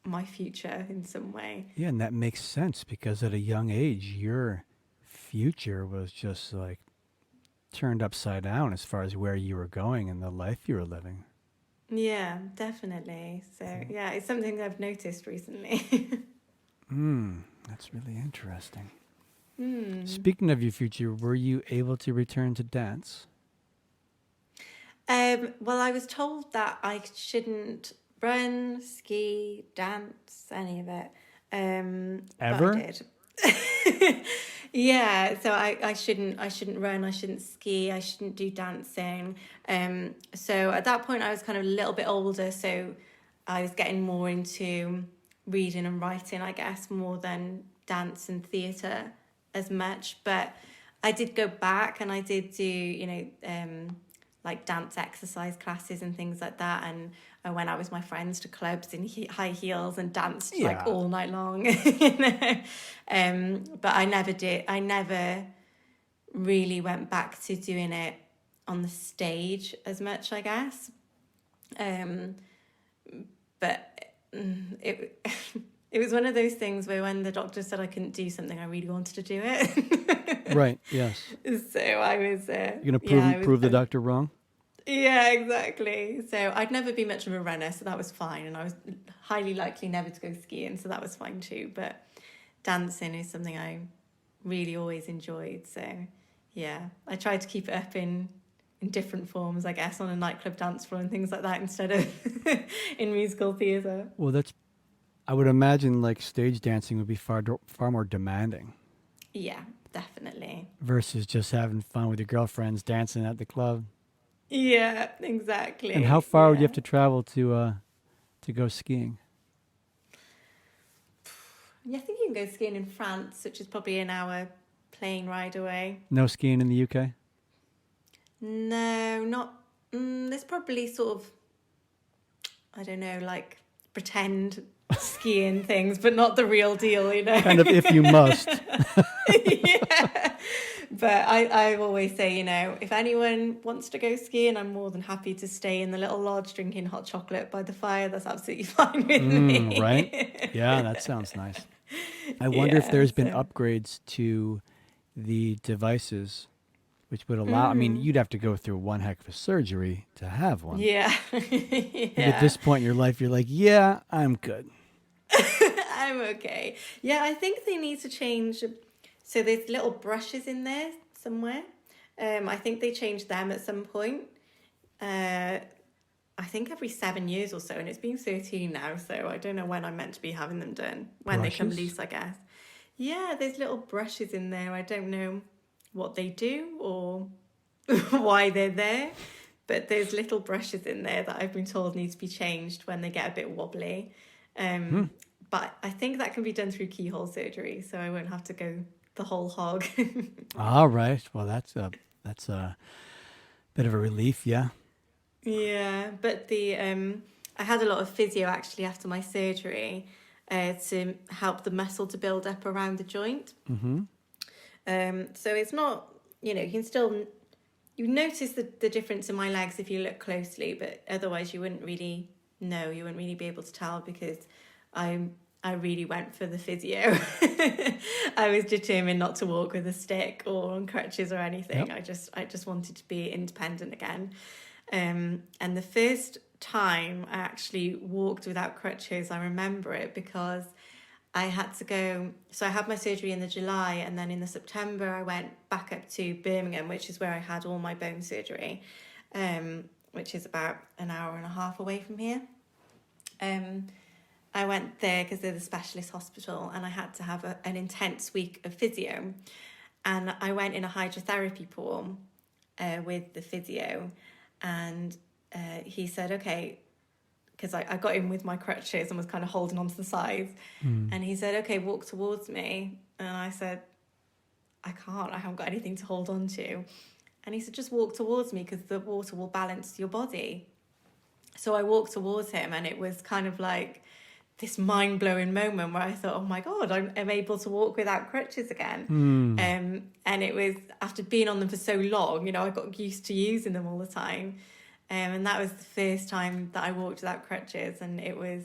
my future in some way. Yeah, and that makes sense because at a young age, your future was just like turned upside down as far as where you were going and the life you were living. Yeah, definitely. So yeah, it's something I've noticed recently. That's really interesting. Hmm. Speaking of your future, were you able to return to dance? Well, I was told that I shouldn't run, ski, dance, any of it. But I Ever? did. Yeah, so I shouldn't run, I shouldn't ski, I shouldn't do dancing. So at that point I was kind of a little bit older, so I was getting more into reading and writing, I guess, more than dance and theatre as much. But I did go back and I did do, like dance exercise classes and things like that. And I went out with my friends to clubs in high heels and danced like Yeah. all night long. But I never really went back to doing it on the stage as much, I guess. But it it was one of those things where when the doctor said I couldn't do something, I really wanted to do it. Right. Yes. So I was. You're gonna prove the doctor wrong. Yeah, exactly. So I'd never been much of a runner, so that was fine, and I was highly likely never to go skiing, so that was fine too. But dancing is something I really always enjoyed. So yeah, I tried to keep it up in different forms, I guess, on a nightclub dance floor and things like that instead of in musical theatre. Well, I would imagine like stage dancing would be far more demanding Yeah, definitely. versus just having fun with your girlfriends dancing at the club. Yeah, exactly. And how far would you Yeah. have to travel to go skiing? Yeah, I think you can go skiing in France, which is probably an hour plane ride away. No skiing in the UK? No, not. There's probably sort of, I don't know, like pretend skiing things, but not the real deal, you know. Kind of if you must. Yeah. But I always say, if anyone wants to go skiing, I'm more than happy to stay in the little lodge drinking hot chocolate by the fire. That's absolutely fine with me. Right? Yeah, that sounds nice. I wonder if there's been upgrades to the devices which would allow, I mean, you'd have to go through one heck of a surgery to have one. Yeah. But at this point in your life, you're like, yeah, I'm good. I'm okay. Yeah, I think they need to change. So there's little brushes in there somewhere. I think they changed them at some point. I think every 7 years or so, and it's been 13 now, so I don't know when I'm meant to be having them done. When they come loose, I guess. Yeah, there's little brushes in there. I don't know what they do or why they're there, but there's little brushes in there that I've been told need to be changed when they get a bit wobbly. But I think that can be done through keyhole surgery, so I won't have to go the whole hog. All right. Well, that's a bit of a relief, yeah. Yeah, but I had a lot of physio actually after my surgery to help the muscle to build up around the joint. Mm-hmm. So it's not, you can still, you notice the difference in my legs if you look closely, but otherwise you wouldn't really know, you wouldn't really be able to tell because I really went for the physio. I was determined not to walk with a stick or on crutches or anything. Yep. I just wanted to be independent again. And the first time I actually walked without crutches, I remember it because I had to go. So I had my surgery in the July, and then in the September I went back up to Birmingham, which is where I had all my bone surgery, which is about an hour and a half away from here. I went there because they're the specialist hospital, and I had to have an intense week of physio. And I went in a hydrotherapy pool with the physio, and he said, okay, because I got in with my crutches and was kind of holding on to the sides. And he said, okay, walk towards me. And I said, I can't, I haven't got anything to hold on to. And he said, just walk towards me because the water will balance your body. So I walked towards him, and it was kind of like this mind-blowing moment where I thought, oh my God, I'm able to walk without crutches again. And it was after being on them for so long, I got used to using them all the time. And that was the first time that I walked without crutches, and it was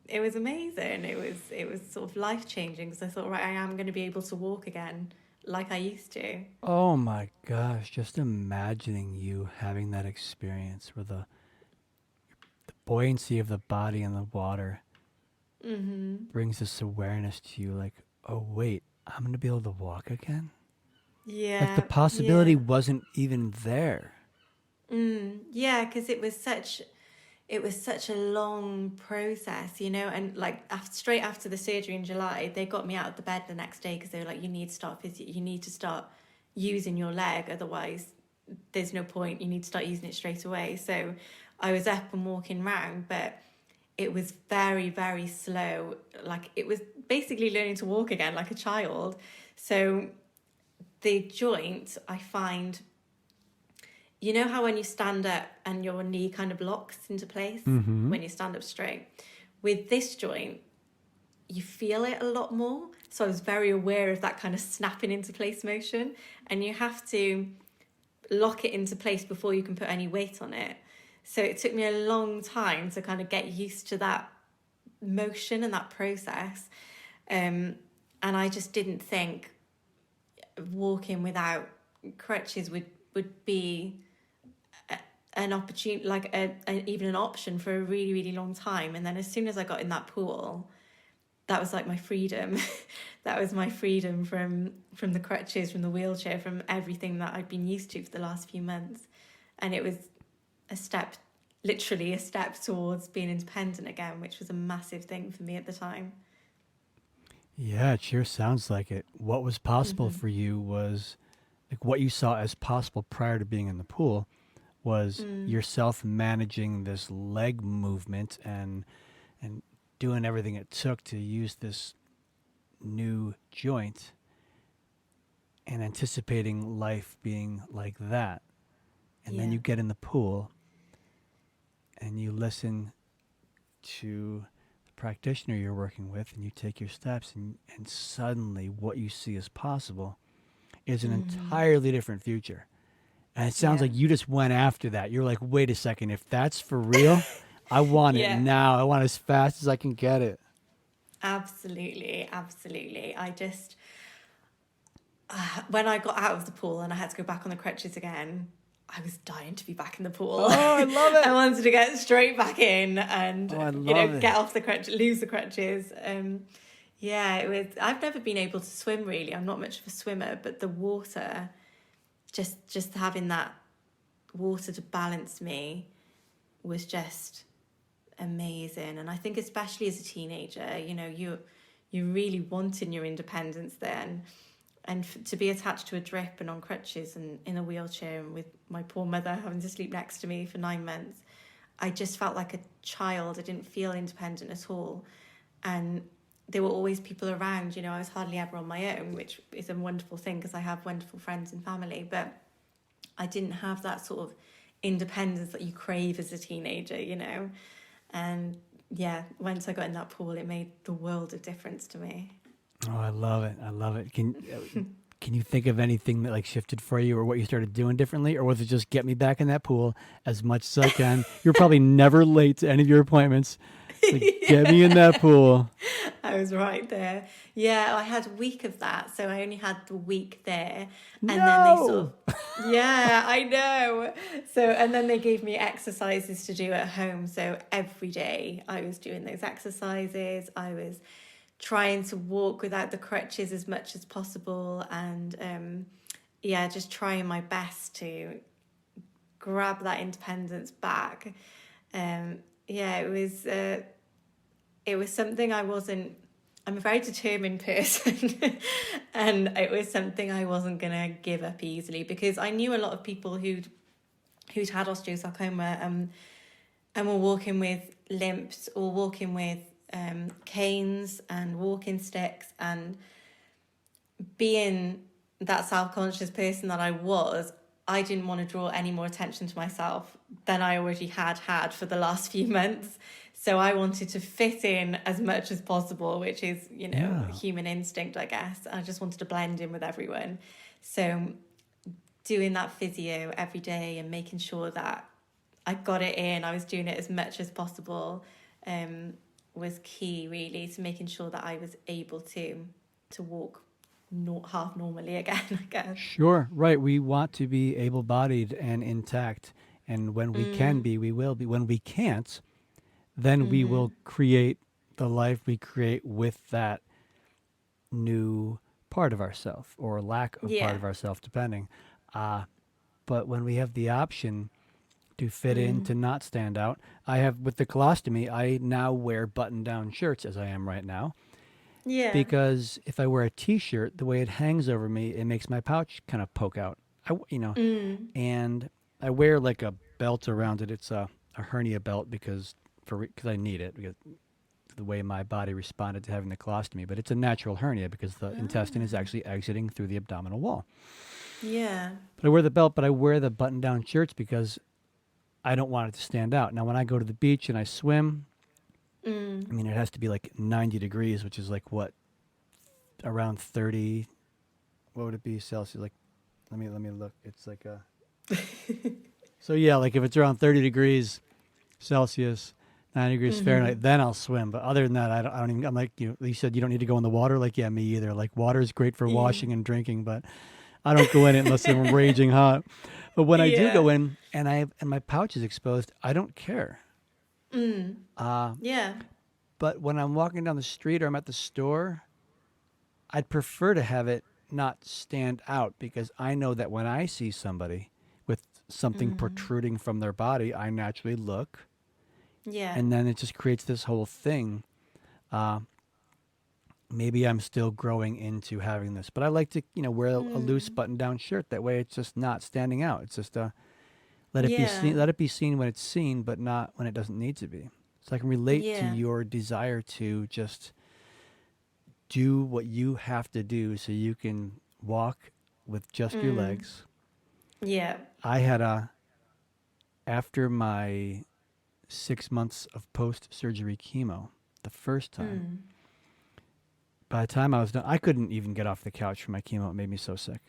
it was amazing. It was sort of life changing because I thought, right, I am going to be able to walk again like I used to. Oh my gosh, just imagining you having that experience where the buoyancy of the body in the water brings this awareness to you like, oh wait, I'm going to be able to walk again? Like the Yeah, possibility yeah. wasn't even there. Yeah, because it was such a long process, you know, and like straight after the surgery in July, they got me out of the bed the next day because they were like, you need to start you need to start using your leg, otherwise there's no point. You need to start using it straight away. So I was up and walking around, but it was very, very slow. Like it was basically learning to walk again like a child. So the joint, I find, you know how when you stand up and your knee kind of locks into place when you stand up straight? With this joint, you feel it a lot more. So I was very aware of that kind of snapping into place motion. And you have to lock it into place before you can put any weight on it. So it took me a long time to kind of get used to that motion and that process. And I just didn't think walking without crutches would be an opportunity, like even an option for a really, really long time. And then as soon as I got in that pool, that was like my freedom. That was my freedom from the crutches, from the wheelchair, from everything that I'd been used to for the last few months. And it was literally a step towards being independent again, which was a massive thing for me at the time. Yeah, it sure sounds like it. What was possible for you was like what you saw as possible prior to being in the pool was yourself managing this leg movement and doing everything it took to use this new joint and anticipating life being like that. And then Yeah. you get in the pool and you listen to the practitioner you're working with and you take your steps and suddenly what you see as possible is an entirely different future. And it sounds Yeah. like you just went after that. You're like, wait a second, if that's for real, I want it Yeah. now. I want it as fast as I can get it. Absolutely. Absolutely. I just, when I got out of the pool and I had to go back on the crutches again, I was dying to be back in the pool. Oh, I love it. I wanted to get straight back in and, Oh, I love it. get off the crutches, lose the crutches. Yeah, it was, I've never been able to swim really. I'm not much of a swimmer, but the water, just having that water to balance me was just amazing. And I think especially as a teenager, you know, you really wanting your independence then. And to be attached to a drip and on crutches and in a wheelchair and with my poor mother having to sleep next to me for 9 months, I just felt like a child. I didn't feel independent at all. And there were always people around, you know, I was hardly ever on my own, which is a wonderful thing because I have wonderful friends and family. But I didn't have that sort of independence that you crave as a teenager, you know. And yeah, once I got in that pool, it made the world of difference to me. Oh, I love it. I love it. Can you think of anything that like shifted for you or what you started doing differently? Or was it just get me back in that pool as much as I can? You're probably never late to any of your appointments. Like, get me in that pool. I was right there. Yeah, I had a week of that. So I only had the week there. And then they sort No. of, yeah, I know. So, and then they gave me exercises to do at home. So every day I was doing those exercises. I was trying to walk without the crutches as much as possible. And yeah, just trying my best to grab that independence back. Yeah, it was something I'm a very determined person and it was something I wasn't going to give up easily because I knew a lot of people who'd had osteosarcoma and were walking with limps or walking with canes and walking sticks, and being that self-conscious person that I didn't want to draw any more attention to myself than I already had for the last few months. So I wanted to fit in as much as possible, which is, you know, human instinct, I guess. I just wanted to blend in with everyone. So doing that physio every day and making sure that I got it in, I was doing it as much as possible, was key, really, to making sure that I was able to walk not half normally again, I guess. Sure, right. We want to be able-bodied and intact, and when we can be, we will be. When we can't, then we will create the life we create with that new part of ourself or lack of part Yeah. of ourself, depending. But when we have the option to fit in, to not stand out, I have with the colostomy, I now wear button-down shirts as I am right now. Yeah. Because if I wear a t-shirt, the way it hangs over me, it makes my pouch kind of poke out. And I wear like a belt around it. It's a hernia belt because I need it because the way my body responded to having the colostomy. But it's a natural hernia because the intestine is actually exiting through the abdominal wall. Yeah. But I wear the belt, but I wear the button-down shirts because I don't want it to stand out. Now, when I go to the beach and I swim, I mean, it has to be like 90 degrees, which is like what, around 30. What would it be Celsius? Like, let me look. It's like a. So yeah, like if it's around 30 degrees Celsius, 90 degrees Fahrenheit, then I'll swim. But other than that, I don't even. I'm like you said, you don't need to go in the water. Like yeah, me either. Like water is great for washing and drinking, but I don't go in it unless I'm raging hot. But when I do Yeah. go in and my pouch is exposed, I don't care. Yeah. But when I'm walking down the street or I'm at the store, I'd prefer to have it not stand out because I know that when I see somebody with something protruding from their body, I naturally look. Yeah. And then it just creates this whole thing. Maybe I'm still growing into having this, but I like to, wear a loose button-down shirt. That way, it's just not standing out. It's just let it be seen. Let it be seen when it's seen, but not when it doesn't need to be. So I can relate to your desire to just do what you have to do so you can walk with just your legs. Yeah. I had after my 6 months of post-surgery chemo, the first time. By the time I was done, I couldn't even get off the couch from my chemo. It made me so sick.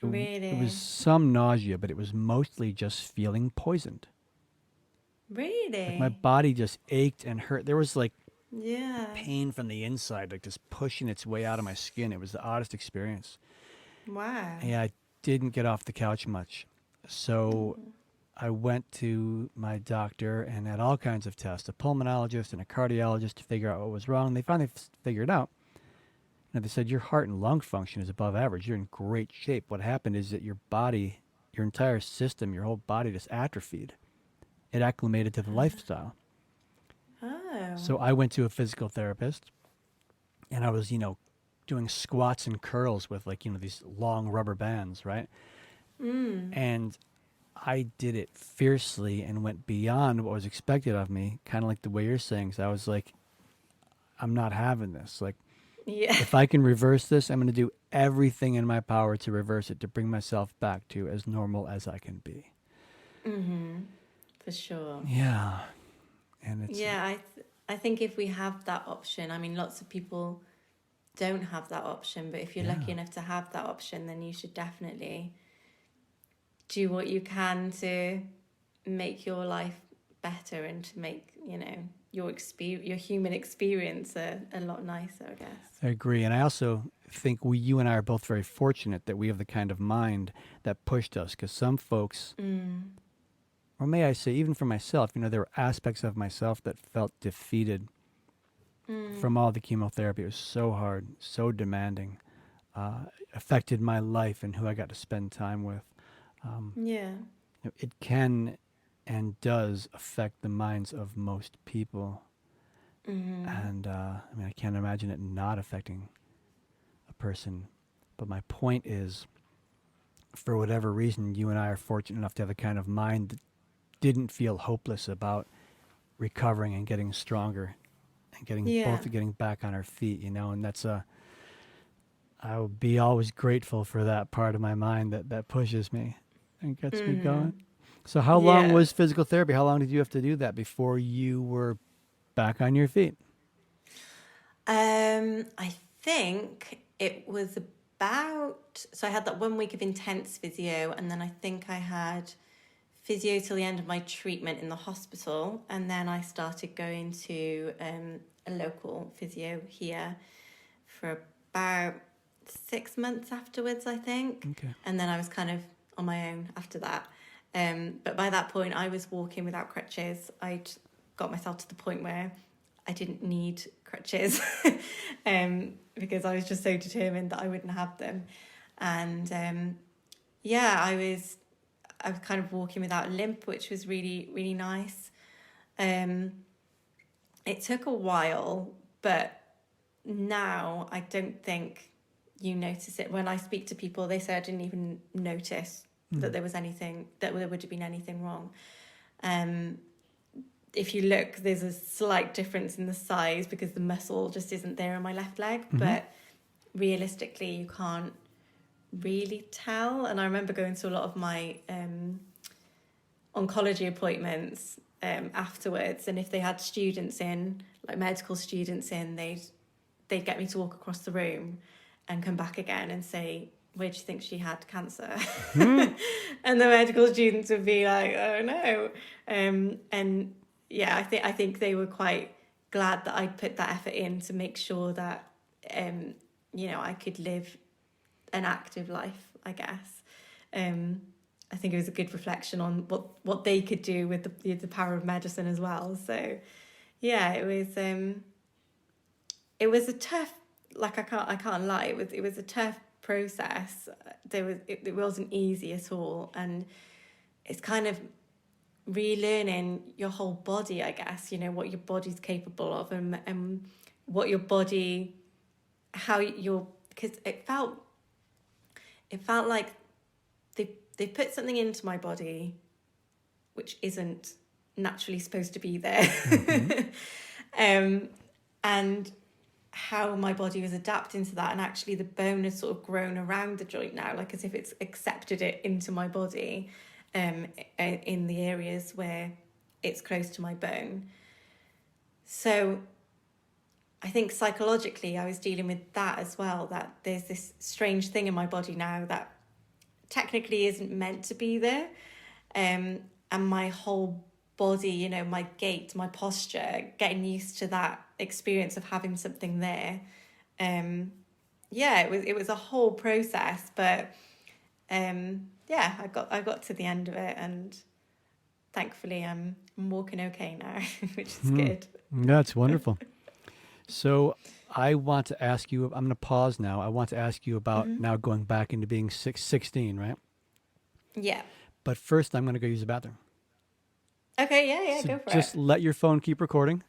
Really? It was some nausea, but it was mostly just feeling poisoned. Really? Like my body just ached and hurt. There was like Yeah. pain from the inside, like just pushing its way out of my skin. It was the oddest experience. Wow. Yeah, I didn't get off the couch much. So I went to my doctor and had all kinds of tests, a pulmonologist and a cardiologist to figure out what was wrong. They finally figured out. They said, your heart and lung function is above average. You're in great shape. What happened is that your body, your entire system, your whole body just atrophied. It acclimated to the lifestyle. Oh. So I went to a physical therapist and I was, doing squats and curls with like, these long rubber bands, right? And I did it fiercely and went beyond what was expected of me, kind of like the way you're saying. So I was like, I'm not having this. Like, Yeah. if I can reverse this, I'm going to do everything in my power to reverse it, to bring myself back to as normal as I can be. For sure. Yeah. And it's I think if we have that option, I mean, lots of people don't have that option, but if you're lucky enough to have that option, then you should definitely do what you can to make your life better and to make, your human experience a lot nicer, I guess. I agree. And I also think you and I are both very fortunate that we have the kind of mind that pushed us, because some folks, or may I say, even for myself, there were aspects of myself that felt defeated from all the chemotherapy. It was so hard, so demanding, affected my life and who I got to spend time with. It can and does affect the minds of most people. And I can't imagine it not affecting a person. But my point is, for whatever reason, you and I are fortunate enough to have the kind of mind that didn't feel hopeless about recovering and getting stronger and getting back on our feet, and that's I will be always grateful for that part of my mind that pushes me and gets me going. So how long was physical therapy? How long did you have to do that before you were back on your feet? I think it was so I had that 1 week of intense physio, and then I think I had physio till the end of my treatment in the hospital, and then I started going to a local physio here for about 6 months afterwards, I think. Okay. And then I was kind of on my own after that. But by that point, I was walking without crutches. I'd got myself to the point where I didn't need crutches because I was just so determined that I wouldn't have them. And yeah, I was kind of walking without a limp, which was really, really nice. It took a while, but now I don't think you notice it. When I speak to people, they say I didn't even notice that there was anything, that there would have been anything wrong. If you look, there's a slight difference in the size because the muscle just isn't there on my left leg, but realistically you can't really tell. And I remember going to a lot of my oncology appointments afterwards, and if they had students in, like medical students in, they'd get me to walk across the room and come back again and say, where do you think she had cancer? And the medical students would be like, oh no. And yeah, I think they were quite glad that I'd put that effort in to make sure that I could live an active life, I guess. I think it was a good reflection on what they could do with the power of medicine as well. So yeah, it was a tough, like I can't lie, it was a tough process. It wasn't easy at all, and it's kind of relearning your whole body, I guess, what your body's capable of, and what your body, because it felt like they put something into my body which isn't naturally supposed to be there. And how my body was adapting to that, and actually the bone has sort of grown around the joint now, like as if it's accepted it into my body, in the areas where it's close to my bone. So I think psychologically I was dealing with that as well, that there's this strange thing in my body now that technically isn't meant to be there, and my whole body, my gait, my posture, getting used to that experience of having something there. It was a whole process, but I got to the end of it, and thankfully I'm walking okay now, which is good. That's wonderful. So I want to ask you, I'm going to pause now. I want to ask you about now going back into being 16, right? Yeah. But first I'm going to go use the bathroom. Okay, yeah, So go for it. just let your phone keep recording.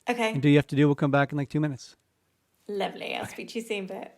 Okay. And do you have to do? We'll come back in like 2 minutes. Lovely. I'll speak to you soon, but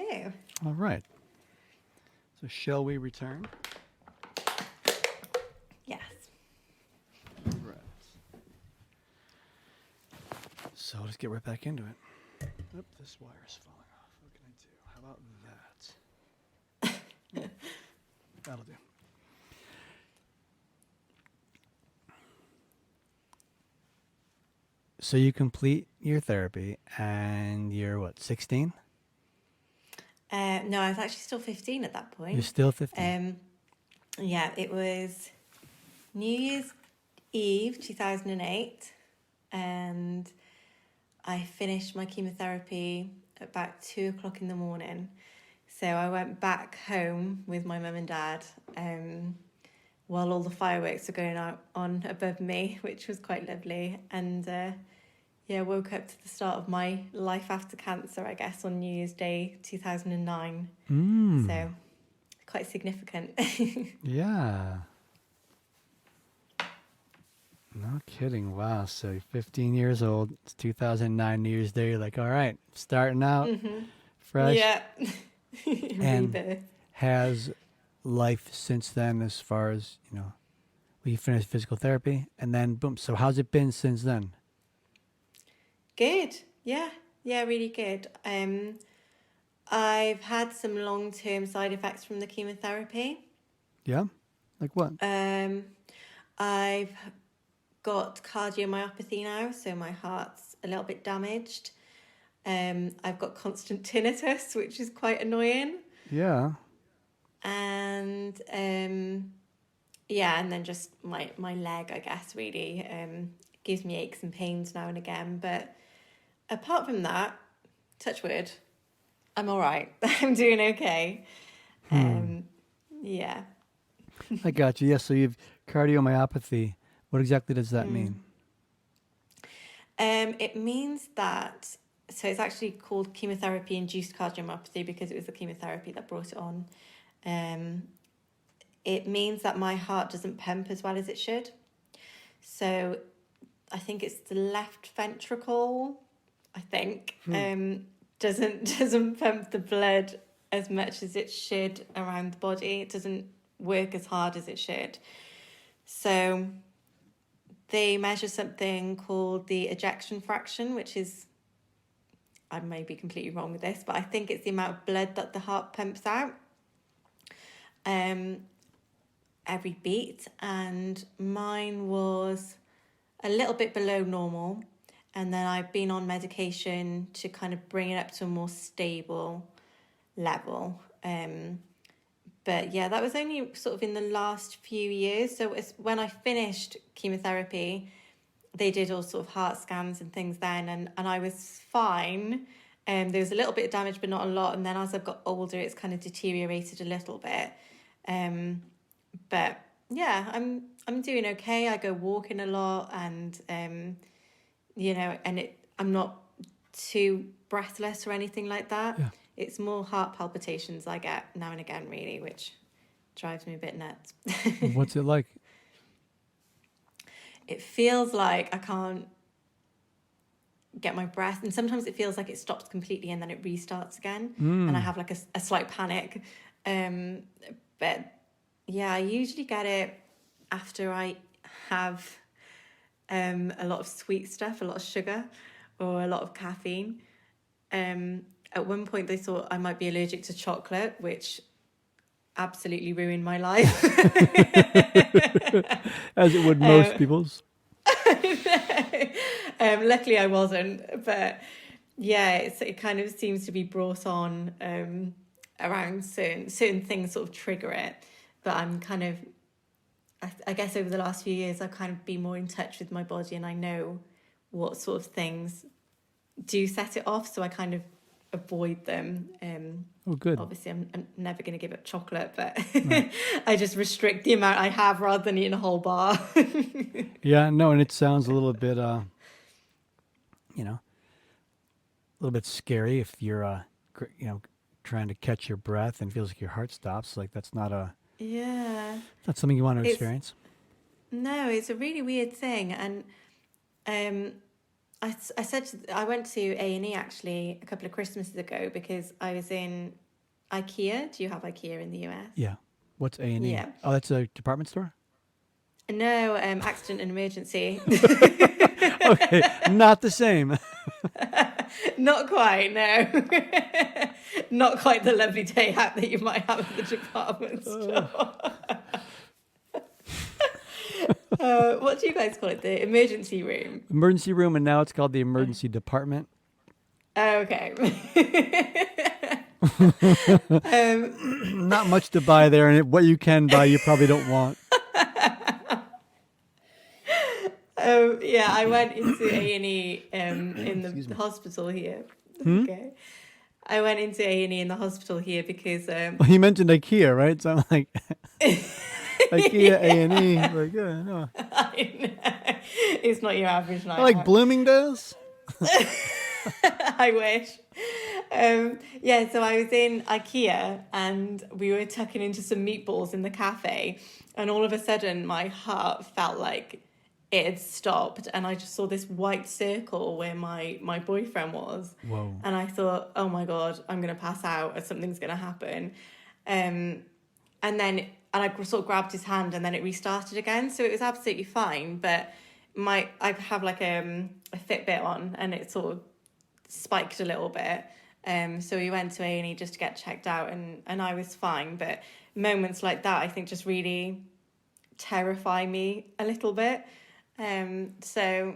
Hello. All right. So shall we return? Yes. Right. So let's get right back into it. Oop, this wire's falling off. What can I do? How about that? That'll do. So you complete your therapy and you're what, 16? No, I was actually still 15 at that point. You're still 15? Yeah, it was New Year's Eve 2008, and I finished my chemotherapy at about 2 o'clock in the morning. So I went back home with my mum and dad while all the fireworks were going on above me, which was quite lovely. And woke up to the start of my life after cancer, I guess, on New Year's Day 2009. So quite significant. Yeah. No kidding. Wow. So you're 15 years old. It's 2009 New Year's Day. You're like, all right, starting out fresh. Yeah. And Rebirth. has life since then, as far as, you finished physical therapy and then boom. So how's it been since then? Good. Yeah, really good. I've had some long-term side effects from the chemotherapy. Yeah? Like what? I've got cardiomyopathy now, so my heart's a little bit damaged. I've got constant tinnitus, which is quite annoying. Yeah. And and then just my leg, I guess, really gives me aches and pains now and again. But apart from that, touch wood, I'm all right. I'm doing okay. Yeah. I got you. Yeah, so you've cardiomyopathy. What exactly does that mean? It means that, so it's actually called chemotherapy-induced cardiomyopathy because it was the chemotherapy that brought it on. It means that my heart doesn't pump as well as it should. So I think it's the left ventricle, doesn't pump the blood as much as it should around the body. It doesn't work as hard as it should. So they measure something called the ejection fraction, which is, I may be completely wrong with this, but I think it's the amount of blood that the heart pumps out every beat. And mine was a little bit below normal. And then I've been on medication to kind of bring it up to a more stable level. But yeah, that was only sort of in the last few years. So it's when I finished chemotherapy, they did all sort of heart scans and things then, and I was fine. There was a little bit of damage, but not a lot. And then as I've got older, it's kind of deteriorated a little bit. But yeah, I'm doing okay. I go walking a lot, and I'm not too breathless or anything like that. Yeah. It's more heart palpitations I get now and again, really, which drives me a bit nuts. What's it like? It feels like I can't get my breath, and sometimes it feels like it stops completely and then it restarts again, and I have like a slight panic. But yeah, I usually get it after I have a lot of sweet stuff, a lot of sugar, or a lot of caffeine. At one point, they thought I might be allergic to chocolate, which absolutely ruined my life. As it would most people's. Luckily, I wasn't. But yeah, it kind of seems to be brought on around certain things sort of trigger it. But I'm kind of, I guess over the last few years, I've kind of been more in touch with my body, and I know what sort of things do set it off. So I kind of avoid them. Oh, good. Obviously, I'm never going to give up chocolate, but Right. I just restrict the amount I have rather than eating a whole bar. Yeah, no, and it sounds a little bit, a little bit scary if you're, trying to catch your breath and feels like your heart stops. Like that's not something you want to experience. No, it's a really weird thing, and I said I went to A&E actually a couple of Christmases ago because I was in IKEA. Do you have IKEA in the US? Yeah. What's A&E? Yeah. Oh, that's a department store? No, accident and emergency. Okay, not the same. Not quite, no. Not quite the lovely day out that you might have at the department store. What do you guys call it? The emergency room? Emergency room, and now it's called the emergency department. Oh, okay. Not much to buy there, and what you can buy, you probably don't want. Yeah, I went into A&E in the hospital here. Okay. I went into A&E in the hospital here because... Well, you mentioned IKEA, right? So I'm like, IKEA, A&E. Like, yeah, no. I know. It's not your average night. I like Bloomingdale's. I wish. Yeah, so I was in IKEA and we were tucking into some meatballs in the cafe, and all of a sudden my heart felt like it had stopped, and I just saw this white circle where my boyfriend was. Whoa. And I thought, oh my God, I'm going to pass out or something's going to happen. And I sort of grabbed his hand and then it restarted again. So it was absolutely fine. But I have like a Fitbit on and it sort of spiked a little bit. So we went to A&E just to get checked out and I was fine. But moments like that, I think, just really terrify me a little bit. So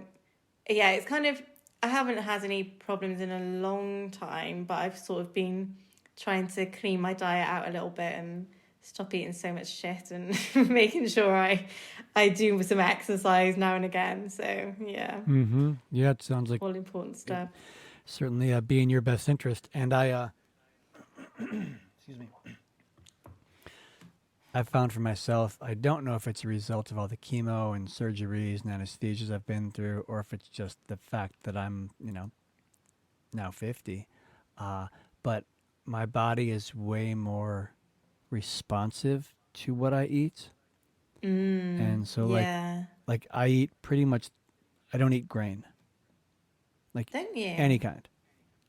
yeah, it's kind of, I haven't had any problems in a long time, but I've sort of been trying to clean my diet out a little bit and stop eating so much shit and making sure I do some exercise now and again. So yeah. Mm-hmm. Yeah, it sounds like all important stuff. Certainly be in your best interest. And I, excuse me. I've found for myself, I don't know if it's a result of all the chemo and surgeries and anesthesias I've been through, or if it's just the fact that I'm, now 50. But my body is way more responsive to what I eat. And so like I eat pretty much, I don't eat grain. Like don't you? Any kind.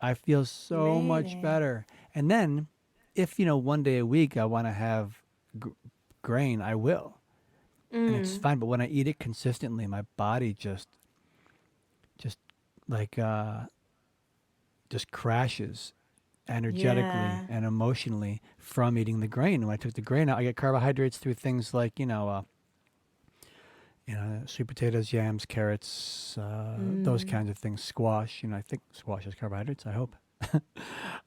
I feel so much better. And then if, one day a week I want to have grain, I will. And it's fine. But when I eat it consistently, my body just crashes energetically and emotionally from eating the grain. And when I took the grain out, I get carbohydrates through things like, sweet potatoes, yams, carrots, those kinds of things. Squash, I think squash has carbohydrates, I hope.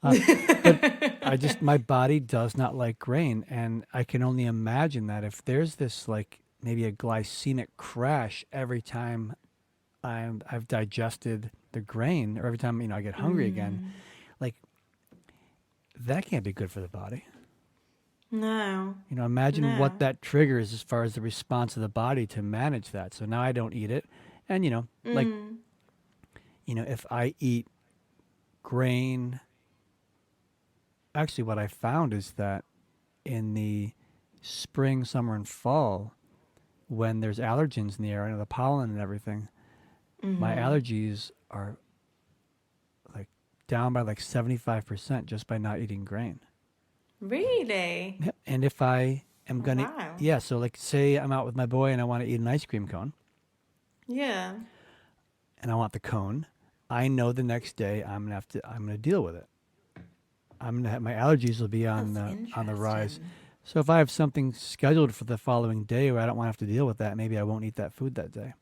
But my body does not like grain. And I can only imagine that if there's this like maybe a glycemic crash every time I've digested the grain, or every time, I get hungry again, like that can't be good for the body. No. Imagine what that triggers as far as the response of the body to manage that. So now I don't eat it. And, if I eat grain, actually what I found is that in the spring, summer, and fall, when there's allergens in the air, the pollen and everything, my allergies are like down by like 75% just by not eating grain. Really? Yep. And if I am going to, so like say I'm out with my boy and I want to eat an ice cream cone. Yeah. And I want the cone. I know the next day I'm going to deal with it. I'm going to have, my allergies will be on the rise. So if I have something scheduled for the following day where I don't want to have to deal with that, maybe I won't eat that food that day.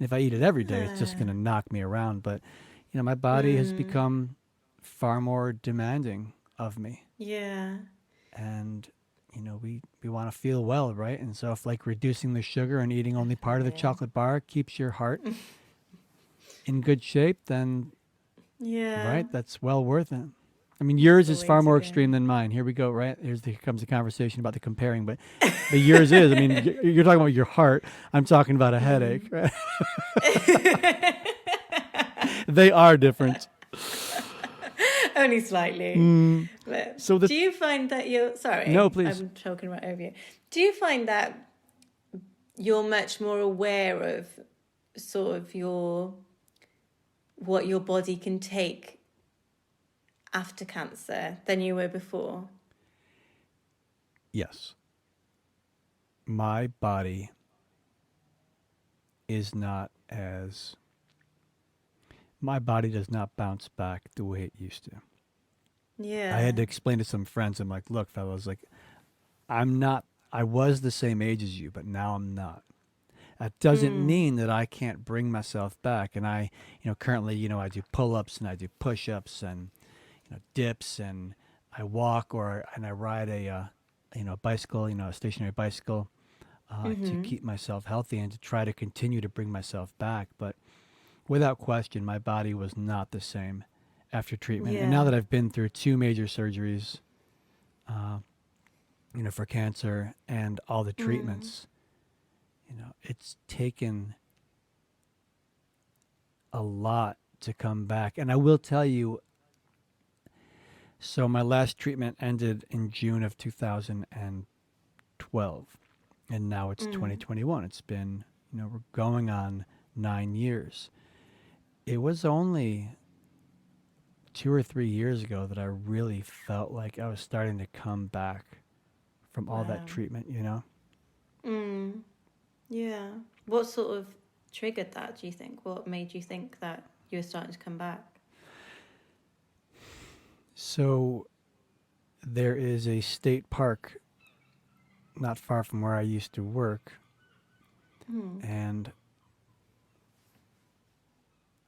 And if I eat it every day, it's just going to knock me around. But, my body has become far more demanding of me. Yeah. And, we want to feel well, right? And so if like reducing the sugar and eating only part of the chocolate bar keeps your heart in good shape, then, right, that's well worth it. I mean, yours is far more extreme than mine. Here we go, right? Here comes the conversation about the comparing, but yours is. I mean, you're talking about your heart. I'm talking about a headache, right? They are different. Only slightly. But so do you find that you're... Sorry. No, please. I'm talking right over you. Do you find that you're much more aware of sort of your what your body can take after cancer than you were before? Yes. My body is not as my body does not bounce back the way it used to. I had Yeah. to explain to some friends, I'm like, look, fellas, like I was the same age as you, but now I'm not. That doesn't Mm. mean that I can't bring myself back. And currently, I do pull-ups and I do push-ups and, dips, and I walk and I ride a bicycle, a stationary bicycle, to Mm-hmm. keep myself healthy and to try to continue to bring myself back. But without question, my body was not the same after treatment. And now Yeah. that I've been through two major surgeries, uh, for cancer and all the Mm. treatments, it's taken a lot to come back. And I will tell you, so my last treatment ended in June of 2012, and now it's Mm. 2021. It's been, we're going on 9 years. It was only 2 or 3 years ago that I really felt like I was starting to come back from all that Wow. treatment. Mm. Yeah. What sort of triggered that, do you think? What made you think that you were starting to come back? So there is a state park not far from where I used to work, Mm. and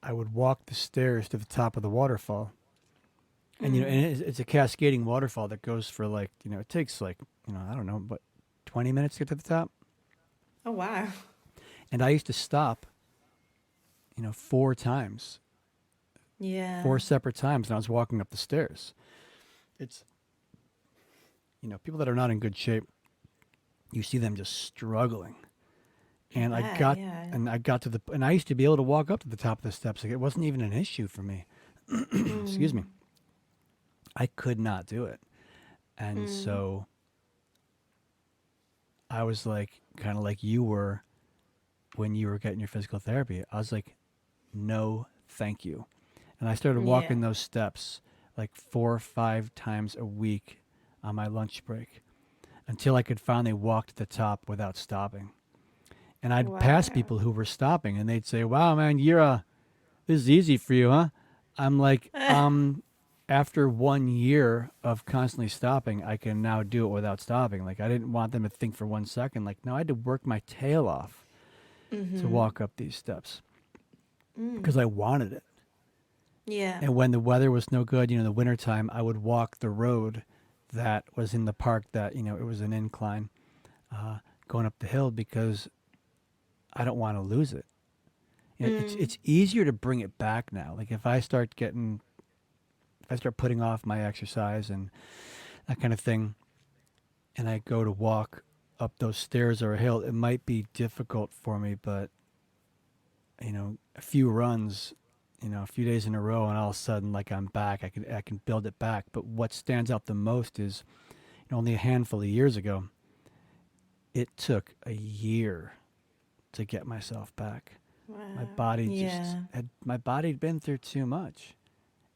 I would walk the stairs to the top of the waterfall. And Mm. it's a cascading waterfall that goes for like, it takes like, I don't know, but 20 minutes to get to the top. Oh, wow. And I used to stop, four times, Yeah. four separate times, and I was walking up the stairs. It's, people that are not in good shape, you see them just struggling. I And bet, yeah. and I used to be able to walk up to the top of the steps. Like, it wasn't even an issue for me. Excuse me. Mm. I could not do it. And Mm. so I was like, kind of like you were when you were getting your physical therapy. I was like, no, thank you. And I started Yeah. walking those steps like 4 or 5 times a week on my lunch break until I could finally walk to the top without stopping. And I'd pass Wow. people who were stopping, and they'd say, "Wow, man, this is easy for you, huh?" I'm like, after 1 year of constantly stopping, I can now do it without stopping. Like, I didn't want them to think for 1 second, like, no, I had to work my tail off to Mm-hmm. walk up these steps because Mm. I wanted it. Yeah. And when the weather was no good, the wintertime, I would walk the road that was in the park that, it was an incline, uh, going up the hill because I don't want to lose it. Mm. It's easier to bring it back now. Like, if I start putting off my exercise and that kind of thing, and I go to walk up those stairs or a hill, it might be difficult for me, but a few runs, a few days in a row, and all of a sudden, like, I'm back. I can build it back. But what stands out the most is, only a handful of years ago, it took a year to get myself back. Wow. Yeah. My body had been through too much.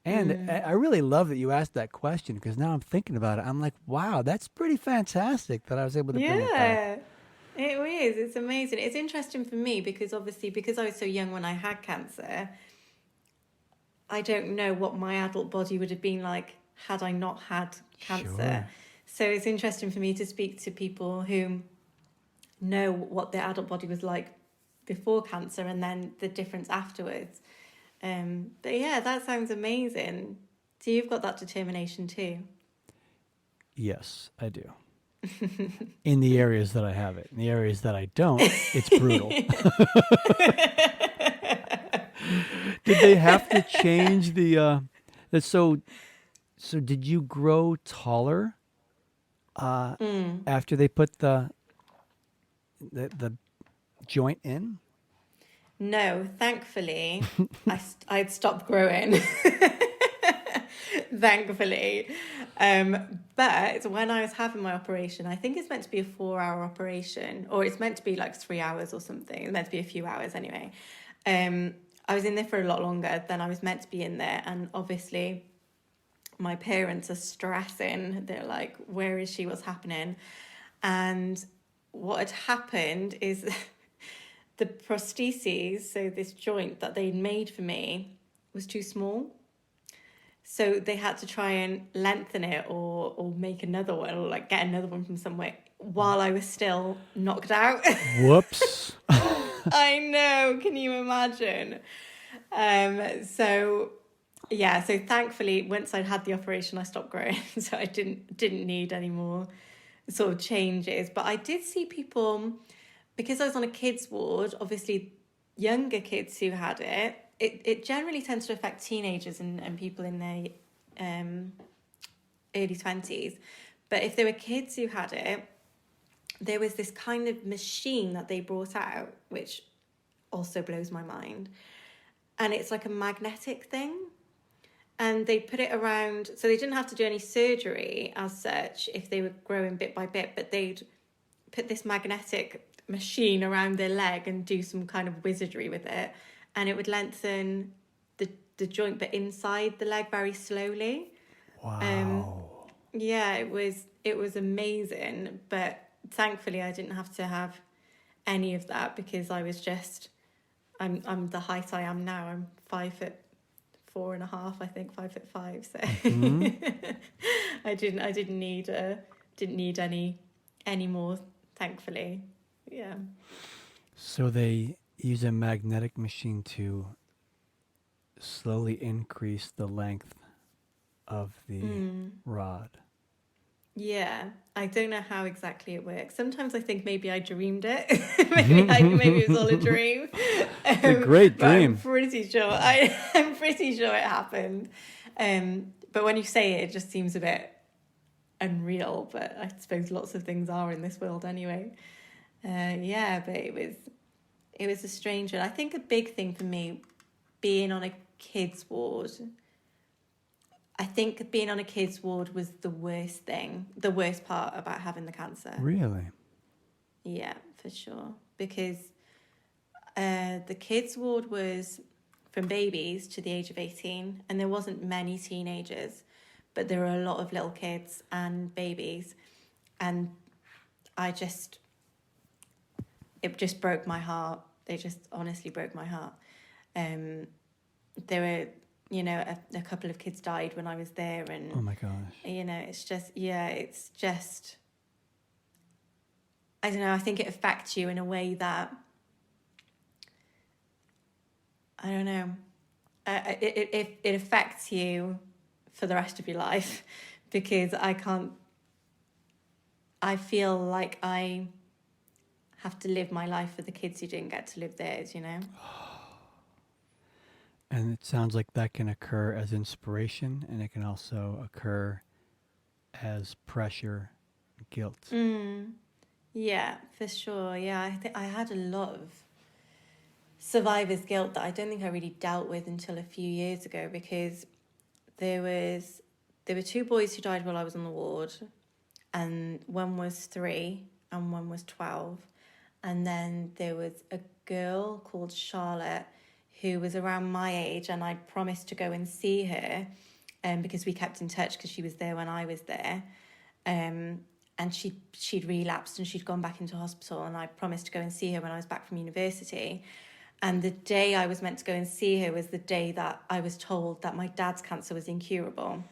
And I Mm. I really love that you asked that question because now I'm thinking about it. I'm like, wow, that's pretty fantastic that I was able to bring it back. Yeah. It is. It's amazing. It's interesting for me because obviously, because I was so young when I had cancer, I don't know what my adult body would have been like had I not had cancer. Sure. So it's interesting for me to speak to people who know what their adult body was like before cancer and then the difference afterwards. But yeah, that sounds amazing. So you've got that determination too. Yes, I do. In the areas that I have it. In the areas that I don't, it's brutal. Did they have to change so did you grow taller uh Mm. after they put the joint in? No, thankfully, I'd stopped growing. Thankfully. But when I was having my operation, I think it's meant to be a 4 hour operation, or it's meant to be like 3 hours or something. It's meant to be a few hours anyway. I was in there for a lot longer than I was meant to be in there. And obviously, my parents are stressing. They're like, where is she? What's happening? And what had happened is the prostheses, so this joint that they'd made for me, was too small. So they had to try and lengthen it or make another one, or like get another one from somewhere while I was still knocked out. Whoops. I know, can you imagine? So thankfully once I'd had the operation I stopped growing, so I didn't need any more sort of changes. But I did see people, because I was on a kids ward, obviously younger kids who had it. It generally tends to affect teenagers and people in their early 20s. But if there were kids who had it, there was this kind of machine that they brought out, which also blows my mind. And it's like a magnetic thing. And they put it around, so they didn't have to do any surgery as such if they were growing bit by bit, but they'd put this magnetic machine around their leg and do some kind of wizardry with it. And it would lengthen the joint, but inside the leg very slowly. Wow. Yeah, it was amazing. But thankfully I didn't have to have any of that, because I was just, I'm the height I am now. I'm 5'4.5", I think, 5'5". So I didn't need any more, thankfully. Yeah. So they use a magnetic machine to slowly increase the length of the rod. Yeah, I don't know how exactly it works. Sometimes I think maybe I dreamed it. maybe it was all a dream. It's a great dream. I'm pretty sure. I'm pretty sure it happened. But when you say it, it just seems a bit unreal. But I suppose lots of things are in this world anyway. But it was a strange one. I think a big thing for me, being on a kids ward. I think being on a kids ward was the worst part about having the cancer. Really? Yeah, for sure. Because the kids ward was from babies to the age of 18, and there wasn't many teenagers, but there were a lot of little kids and babies. And it just broke my heart. They just honestly broke my heart. There were, a couple of kids died when I was there, and oh my gosh, it's just, I don't know, I think it affects you in a way that, I don't know, it affects you for the rest of your life, because I feel like I have to live my life for the kids who didn't get to live theirs, And it sounds like that can occur as inspiration, and it can also occur as pressure, guilt. Yeah, for sure. Yeah, I think I had a lot of survivor's guilt that I don't think I really dealt with until a few years ago, because there were two boys who died while I was on the ward, and one was 3 and one was 12. And then there was a girl called Charlotte who was around my age, and I promised to go and see her, because we kept in touch because she was there when I was there. And she'd relapsed and she'd gone back into hospital, and I promised to go and see her when I was back from university. And the day I was meant to go and see her was the day that I was told that my dad's cancer was incurable.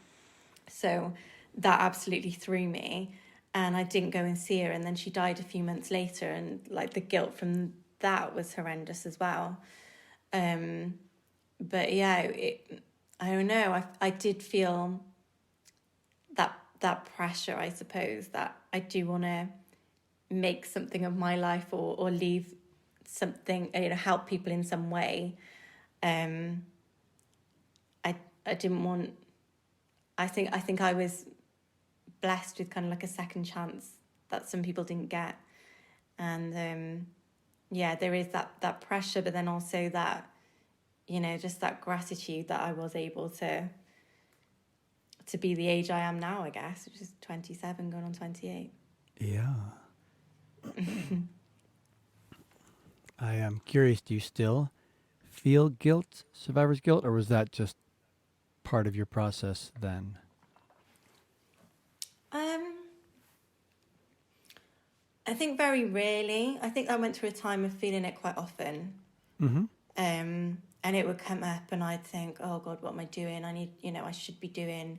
So that absolutely threw me, and I didn't go and see her. And then she died a few months later, and like the guilt from that was horrendous as well. But yeah, I don't know. I did feel that pressure, I suppose, that I do want to make something of my life, or leave something, help people in some way. I didn't want. I think I was blessed with kind of like a second chance that some people didn't get, and there is that pressure, but then also that, just that gratitude that I was able to be the age I am now, I guess, which is 27 going on 28. Yeah. I am curious, do you still feel guilt, survivor's guilt, or was that just part of your process then? Um, I think very rarely. I think I went through a time of feeling it quite often. Mm-hmm. And it would come up and I'd think, oh God, what am I doing? I need, I should be doing.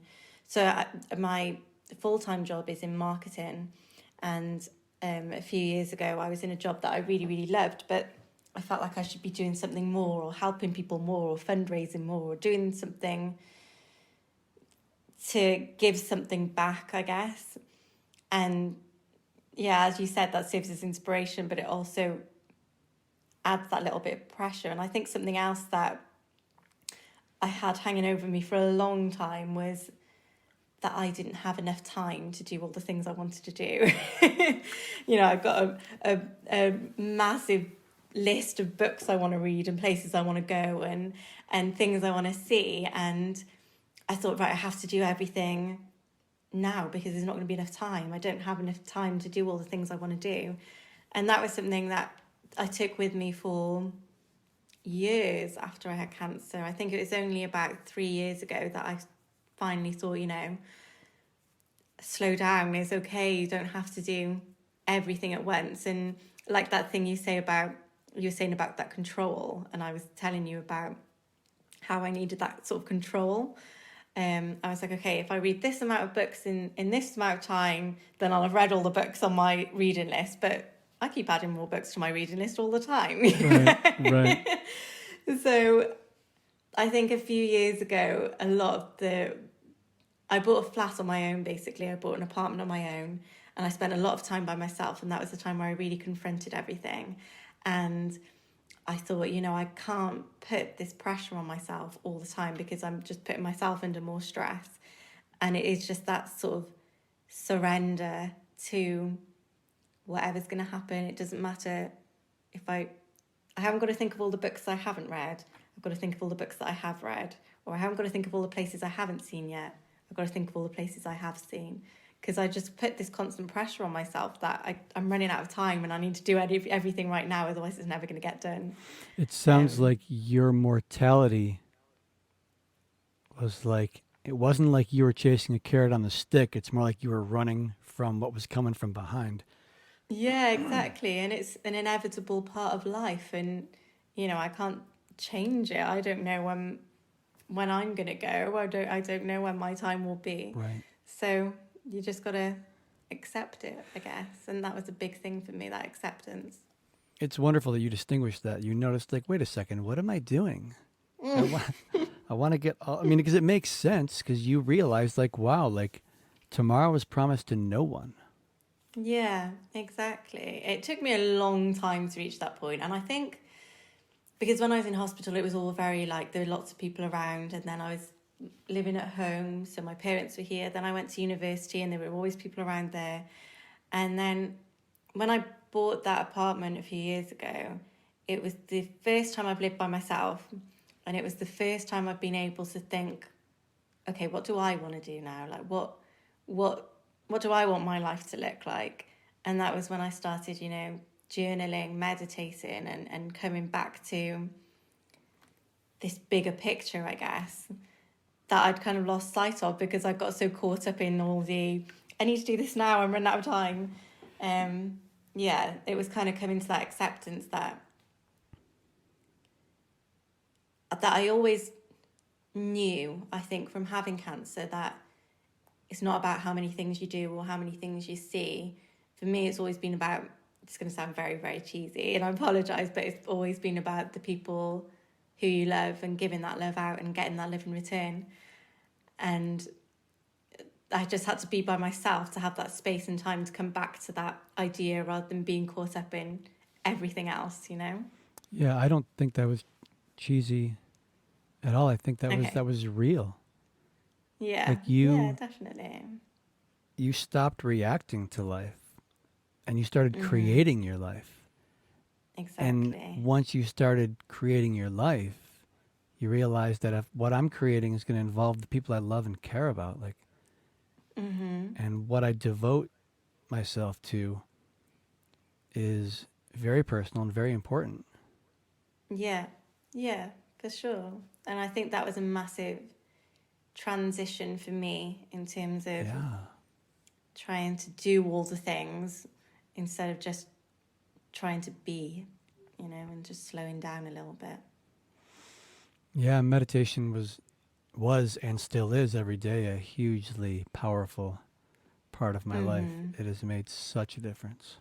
My full-time job is in marketing. And a few years ago, I was in a job that I really, really loved, but I felt like I should be doing something more or helping people more or fundraising more or doing something to give something back, I guess. And yeah, as you said, that serves as inspiration, but it also adds that little bit of pressure. And I think something else that I had hanging over me for a long time was that I didn't have enough time to do all the things I wanted to do. I've got a massive list of books I want to read and places I want to go and things I want to see. And I thought, right, I have to do everything now because there's not going to be enough time. I don't have enough time to do all the things I want to do. And that was something that I took with me for years after I had cancer. I think it was only about 3 years ago that I finally thought, slow down, it's okay, you don't have to do everything at once. And like that thing you were saying about that control, and I was telling you about how I needed that sort of control. I was like, okay, if I read this amount of books in this amount of time, then I'll have read all the books on my reading list. But I keep adding more books to my reading list all the time. Right. So I think a few years ago, I bought a flat on my own, basically. I bought an apartment on my own, and I spent a lot of time by myself. And that was the time where I really confronted everything. And I thought, I can't put this pressure on myself all the time because I'm just putting myself under more stress. And it is just that sort of surrender to whatever's going to happen. It doesn't matter if I haven't got to think of all the books I haven't read. I've got to think of all the books that I have read. Or I haven't got to think of all the places I haven't seen yet. I've got to think of all the places I have seen. Because I just put this constant pressure on myself that I'm running out of time and I need to do everything right now, otherwise it's never going to get done. It sounds like your mortality was like, it wasn't like you were chasing a carrot on the stick. It's more like you were running from what was coming from behind. Yeah, exactly. And it's an inevitable part of life. And, I can't change it. I don't know when I'm going to go. I don't know when my time will be. Right. So you just got to accept it, I guess. And that was a big thing for me, that acceptance. It's wonderful that you distinguished that. You noticed, like, wait a second, what am I doing? I want to get, because it makes sense because you realize, like, wow, like, tomorrow was promised to no one. Yeah, exactly. It took me a long time to reach that point. And I think because when I was in hospital, it was all very like, there were lots of people around. And then I was living at home, so my parents were here. Then I went to university and there were always people around there. And then when I bought that apartment a few years ago, it was the first time I've lived by myself, and it was the first time I've been able to think, okay, what do I want to do now? Like what do I want my life to look like? And that was when I started, journaling, meditating, and coming back to this bigger picture, I guess, that I'd kind of lost sight of because I got so caught up in all the, I need to do this now, I'm running out of time. It was kind of coming to that acceptance that I always knew, I think, from having cancer, that it's not about how many things you do or how many things you see. For me, it's always been about, it's going to sound very, very cheesy, and I apologise, but it's always been about the people who you love and giving that love out and getting that love in return. And I just had to be by myself to have that space and time to come back to that idea rather than being caught up in everything else, Yeah, I don't think that was cheesy at all. I think that Okay. that was real. Yeah. Like Yeah, definitely. you stopped reacting to life and you started Mm-hmm. creating your life. Exactly. And once you started creating your life, you realized that if what I'm creating is going to involve the people I love and care about, like, and what I devote myself to is very personal and very important. Yeah, Yeah, for sure. And I think that was a massive transition for me in terms of Yeah. trying to do all the things instead of just trying to be, and just slowing down a little bit. Yeah, meditation was and still is every day a hugely powerful part of my life. It has made such a difference.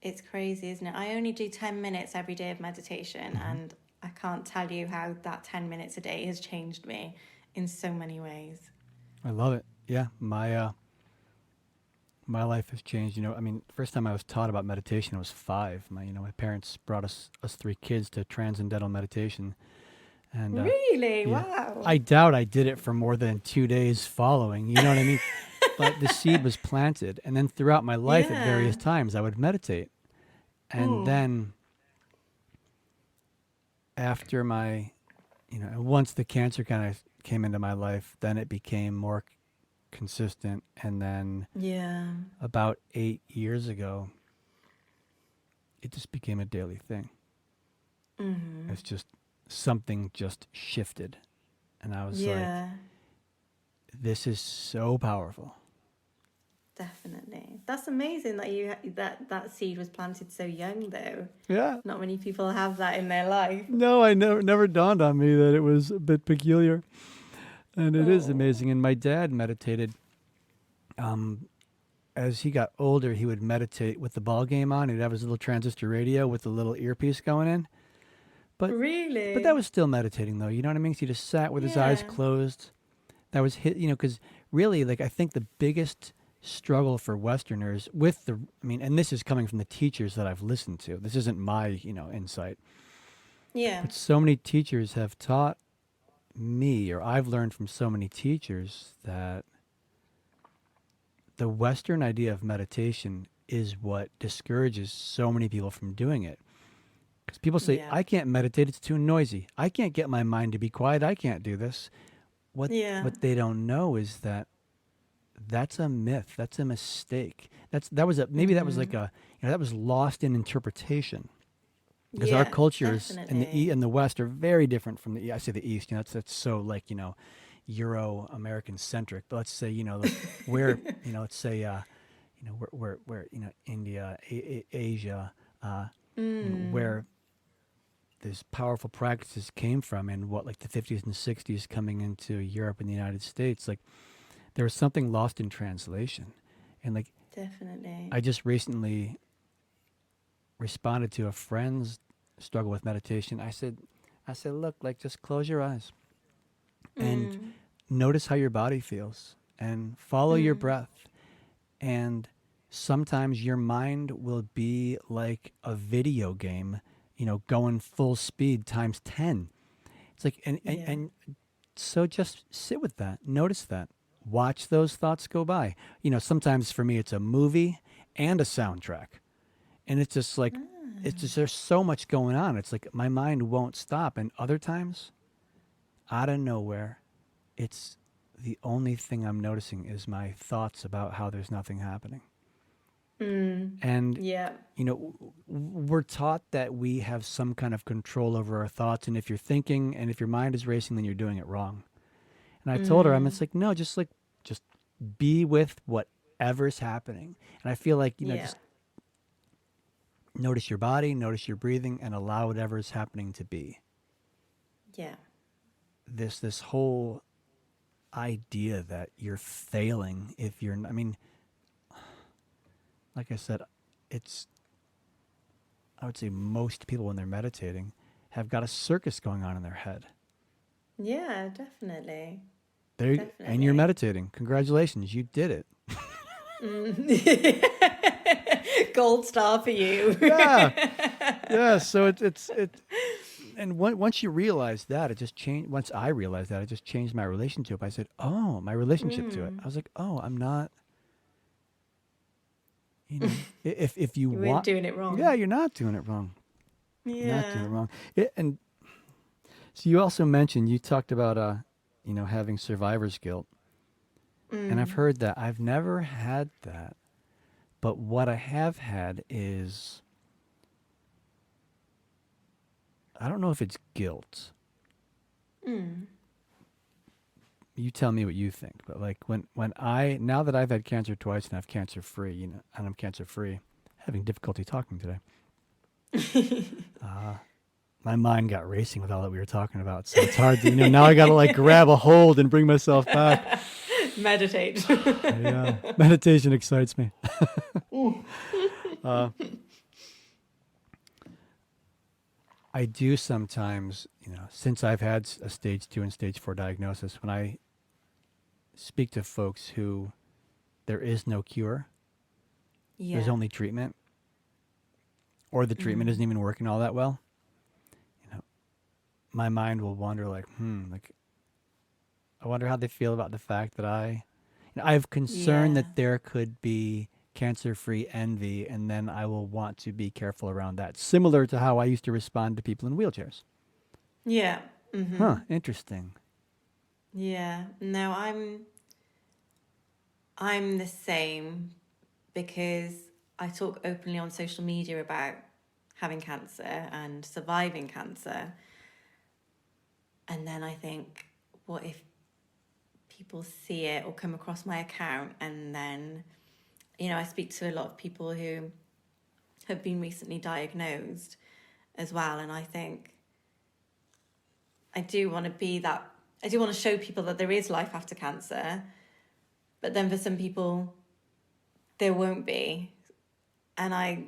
It's crazy, isn't it? I only do 10 minutes every day of meditation, and I can't tell you how that 10 minutes a day has changed me in so many ways. I love it. Yeah, my life has changed. I mean, first time I was taught about meditation I was 5. My parents brought us 3 kids to transcendental meditation, and Really? yeah, Wow. I doubt I did it for more than 2 days following. You know what I mean? But the seed was planted, and then throughout my life at Yeah. various times I would meditate, and Mm. then after once the cancer kind of came into my life, then it became more consistent, and then Yeah. about 8 years ago it just became a daily thing. It's just something just shifted, and I was like, Yeah. this is so powerful. Definitely. That's amazing that that seed was planted so young, though. Yeah. Not many people have that in their life. No, I never dawned on me that it was a bit peculiar, and it is Oh. amazing. And my dad meditated. As he got older, he would meditate with the ball game on. He'd have his little transistor radio with the little earpiece going in. But that Really? was still meditating, though. You know what I mean? So he just sat with his eyes Yeah. closed. That was his, because really, like, I think the biggest struggle for Westerners and this is coming from the teachers that I've listened to. This isn't my, insight. Yeah. But so many teachers have taught me, or I've learned from so many teachers, that the Western idea of meditation is what discourages so many people from doing it. Because people say, Yeah. I can't meditate, it's too noisy. I can't get my mind to be quiet, I can't do this. What Yeah. what they don't know is that that's a myth. That's a mistake. That was like that was lost in interpretation. Because our Yeah. cultures Definitely. in the West are very different from the I say the East. That's so like Euro American centric. But let's say like where let's say where India, Asia, where these powerful practices came from, in what, like the 50s and 60s, coming into Europe and the United States. Like there was something lost in translation, and like Definitely. I just recently responded to a friend's struggle with meditation. I said, look, like, just close your eyes and notice how your body feels, and follow your breath. And sometimes your mind will be like a video game, going full speed times 10. It's like, Yeah. and so just sit with that, notice that, watch those thoughts go by. Sometimes for me it's a movie and a soundtrack, and it's just like, it's just, there's so much going on. It's like my mind won't stop. And other times, out of nowhere, it's the only thing I'm noticing is my thoughts about how there's nothing happening. And Yeah. we're taught that we have some kind of control over our thoughts, and if you're thinking and if your mind is racing, then you're doing it wrong. And I told her, I'm just like, no, just be with whatever's happening. And I feel like, Yeah. just notice your body, notice your breathing, and allow whatever is happening to be. Yeah. This whole idea that you're failing if you're, I mean, like I said, I would say most people when they're meditating have got a circus going on in their head. Yeah, definitely. And you're Definitely. meditating. Congratulations, you did it. Gold star for you. Yeah, yeah. So and once you realize that, it just changed. Once I realized that, it just changed my relationship. I said, oh, my relationship to it. I was like, oh, I'm not. If you You weren't want, doing it wrong. yeah, you're not doing it wrong. You're not doing Yeah. it wrong. And so you also mentioned, you talked about having survivor's guilt, and I've heard that. I've never had that, but what I have had is I don't know if it's guilt. Mm. You tell me what you think. But like now that I've had cancer twice and I'm cancer free, and I'm cancer free, having difficulty talking today. My mind got racing with all that we were talking about. So it's hard to, now I got to like grab a hold and bring myself back. Meditate. Yeah. Meditation excites me. I do sometimes, since I've had a stage 2 and stage 4 diagnosis, when I speak to folks who there is no cure, there's only treatment, or the treatment isn't even working all that well, my mind will wander like, I wonder how they feel about the fact that I have concern that there could be cancer-free envy, and then I will want to be careful around that. Similar to how I used to respond to people in wheelchairs. Yeah. Mm-hmm. Huh, interesting. Yeah. No, I'm the same, because I talk openly on social media about having cancer and surviving cancer. And then I think, what if people see it or come across my account, and then, I speak to a lot of people who have been recently diagnosed as well. And I think I do want to show people that there is life after cancer, but then for some people there won't be. And I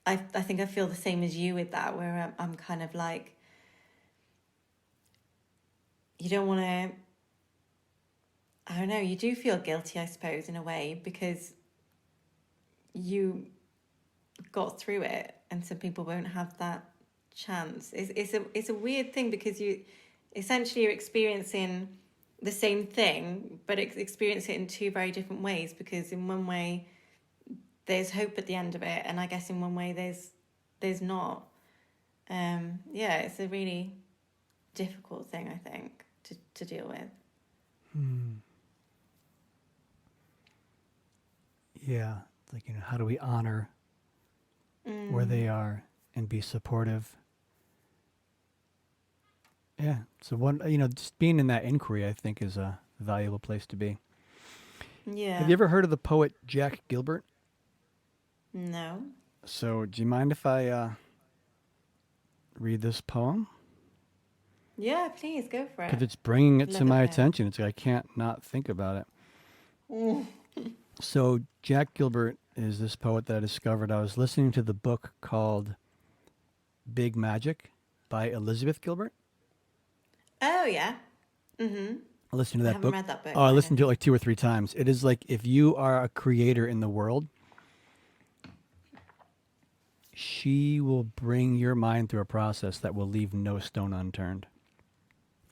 think I feel the same as you with that, where I'm kind of like, you don't want to, I don't know, you do feel guilty, I suppose, in a way, because you got through it, and some people won't have that chance. It's a weird thing, because you're experiencing the same thing, but experience it in two very different ways, because in one way there's hope at the end of it, and I guess in one way there's not. It's a really difficult thing, I think, to deal with. Yeah, like, how do we honor where they are and be supportive? Yeah, so just being in that inquiry, I think, is a valuable place to be. Yeah. Have you ever heard of the poet Jack Gilbert? No. So, do you mind if I read this poem? Yeah, please, go for it. Because it's bringing it Love to my it. attention. It's like I can't not think about it. So, Jack Gilbert is this poet that I discovered. I was listening to the book called Big Magic by Elizabeth Gilbert. Oh, yeah. Mm-hmm. I listened to that I haven't book. read that book. Oh, I listened to it like 2 or 3 times. It is like, if you are a creator in the world, she will bring your mind through a process that will leave no stone unturned.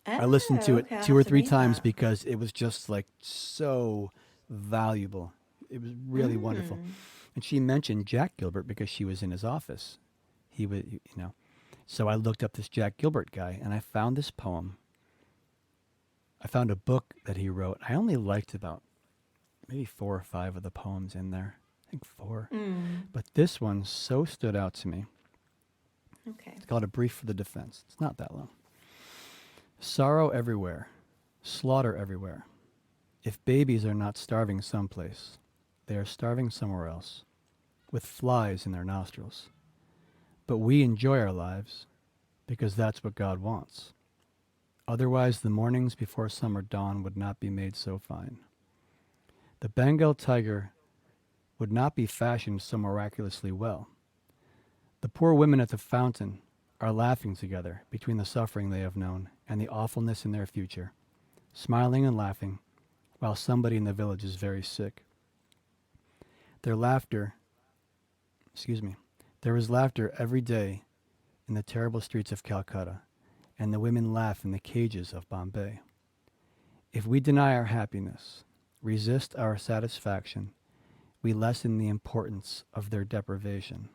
I listened to it 2 or 3 times because it was just like so valuable. It was really wonderful. And she mentioned Jack Gilbert because she was in his office. He was, So I looked up this Jack Gilbert guy, and I found this poem. I found a book that he wrote. I only liked about maybe 4 or 5 of the poems in there. I think 4. But this one so stood out to me. Okay. It's called A Brief for the Defense. It's not that long. Sorrow everywhere, slaughter everywhere. If babies are not starving someplace, they are starving somewhere else, with flies in their nostrils. But we enjoy our lives because that's what God wants. Otherwise, the mornings before summer dawn would not be made so fine. The Bengal tiger would not be fashioned so miraculously well. The poor women at the fountain are laughing together between the suffering they have known and the awfulness in their future, smiling and laughing while somebody in the village is very sick. There is laughter every day in the terrible streets of Calcutta, and the women laugh in the cages of Bombay. If we deny our happiness, resist our satisfaction, we lessen the importance of their deprivation.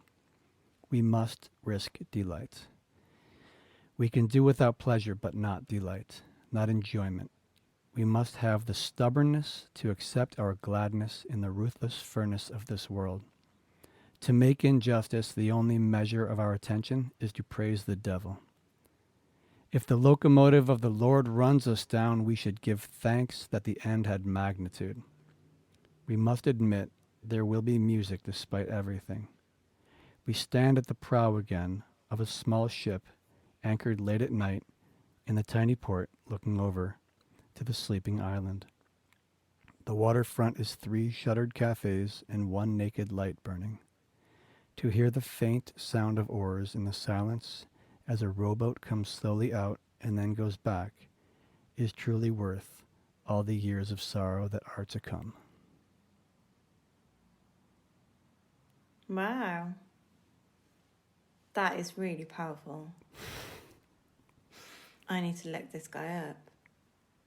We must risk delight. We can do without pleasure, but not delight, not enjoyment. We must have the stubbornness to accept our gladness in the ruthless furnace of this world, To make injustice the only measure of our attention is to praise the devil. If the locomotive of the Lord runs us down, we should give thanks that the end had magnitude. We must admit there will be music despite everything. We stand at the prow again of a small ship anchored late at night in the tiny port looking over to the sleeping island. The waterfront is 3 shuttered cafes and 1 naked light burning. To hear the faint sound of oars in the silence as a rowboat comes slowly out and then goes back is truly worth all the years of sorrow that are to come. Wow. That is really powerful. I need to look this guy up.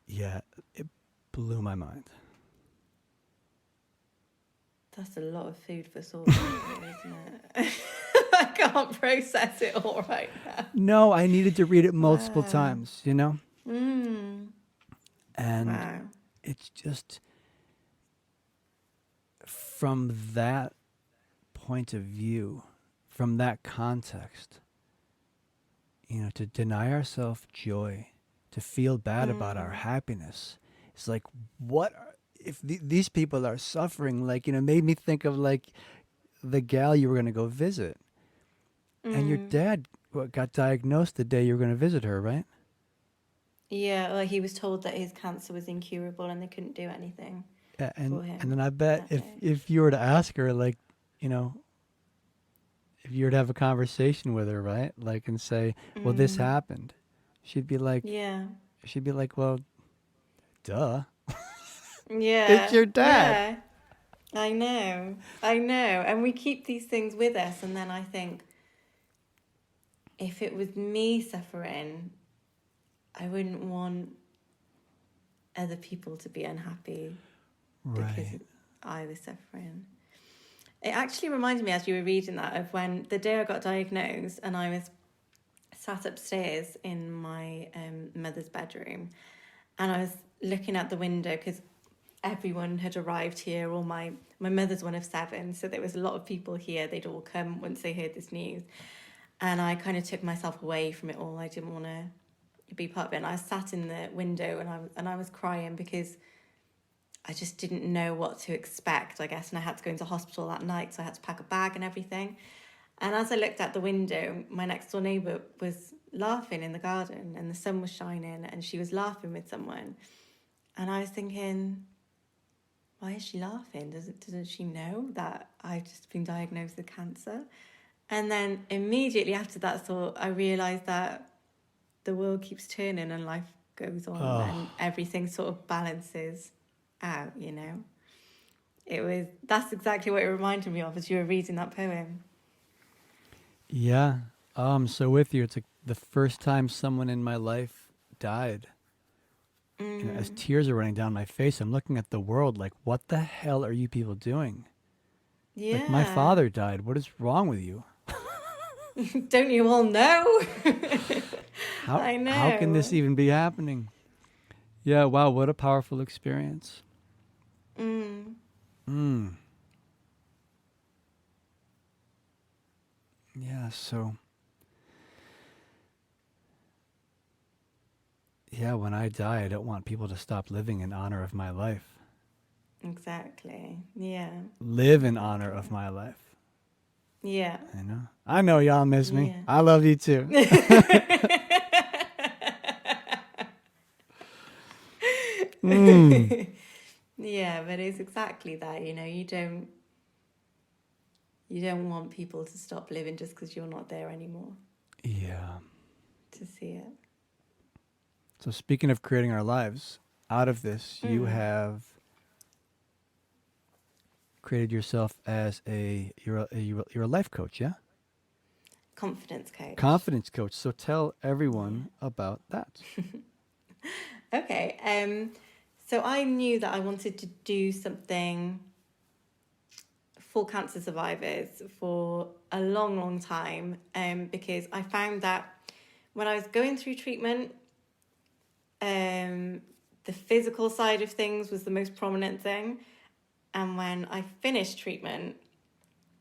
Yeah, it blew my mind. That's a lot of food for thought, isn't it? I can't process it all right now. No, I needed to read it multiple Wow. times, you know? Mm. And Wow. it's just from that point of view, from that context, you know, to deny ourselves joy, to feel bad about our happiness. It's like, if these people are suffering? Like, you know, made me think of like the gal you were going to go visit. And your dad got diagnosed the day you were going to visit her, right? Yeah, well, he was told that his cancer was incurable and they couldn't do anything Yeah, for him. and then I bet that day. if you were to ask her, like, you know, if you were to have a conversation with her, right? Like, and say, well, this happened. She'd be like, Yeah. well, duh. Yeah. It's your dad. Yeah. I know. And we keep these things with us. And then I think, if it was me suffering, I wouldn't want other people to be unhappy because Right. I was suffering. It actually reminded me, as you were reading that, of when the day I got diagnosed and I was sat upstairs in my mother's bedroom and I was looking out the window because everyone had arrived here. All my mother's one of 7, so there was a lot of people here. They'd all come once they heard this news. And I kind of took myself away from it all. I didn't want to be part of it. And I sat in the window and I was crying because I just didn't know what to expect, I guess. And I had to go into hospital that night, so I had to pack a bag and everything. And as I looked out the window, my next door neighbour was laughing in the garden and the sun was shining and she was laughing with someone. And I was thinking, why is she laughing? Doesn't she know that I've just been diagnosed with cancer? And then immediately after that thought, I realised that the world keeps turning and life goes on and everything sort of balances out, you know. That's exactly what it reminded me of as you were reading that poem. Yeah. I'm so with you. It's like the first time someone in my life died. You know, as tears are running down my face, I'm looking at the world like, what the hell are you people doing? Yeah. Like, my father died. What is wrong with you? Don't you all know? I know. How can this even be happening? Yeah, wow, what a powerful experience. Yeah, so... Yeah, when I die, I don't want people to stop living in honor of my life. Exactly. Yeah. Live in honor of my life. Yeah. You know? I know y'all miss me. Yeah. I love you too. Yeah, but it's exactly that, you know, you don't want people to stop living just because you're not there anymore Yeah. to see it. So speaking of creating our lives, out of this, you have created yourself as you're a life coach, yeah? Confidence coach. Confidence coach. So tell everyone about that. Okay. So I knew that I wanted to do something for cancer survivors for a long, long time, because I found that when I was going through treatment, the physical side of things was the most prominent thing. And when I finished treatment,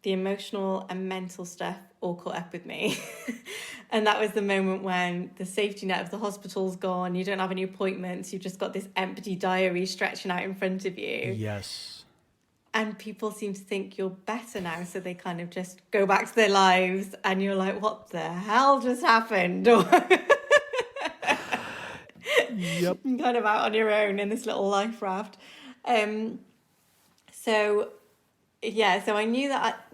the emotional and mental stuff all caught up with me. And that was the moment when the safety net of the hospital's gone, you don't have any appointments, you've just got this empty diary stretching out in front of you. Yes. And people seem to think you're better now, so they kind of just go back to their lives, and you're like, what the hell just happened? Yep. You're kind of out on your own in this little life raft. So I knew that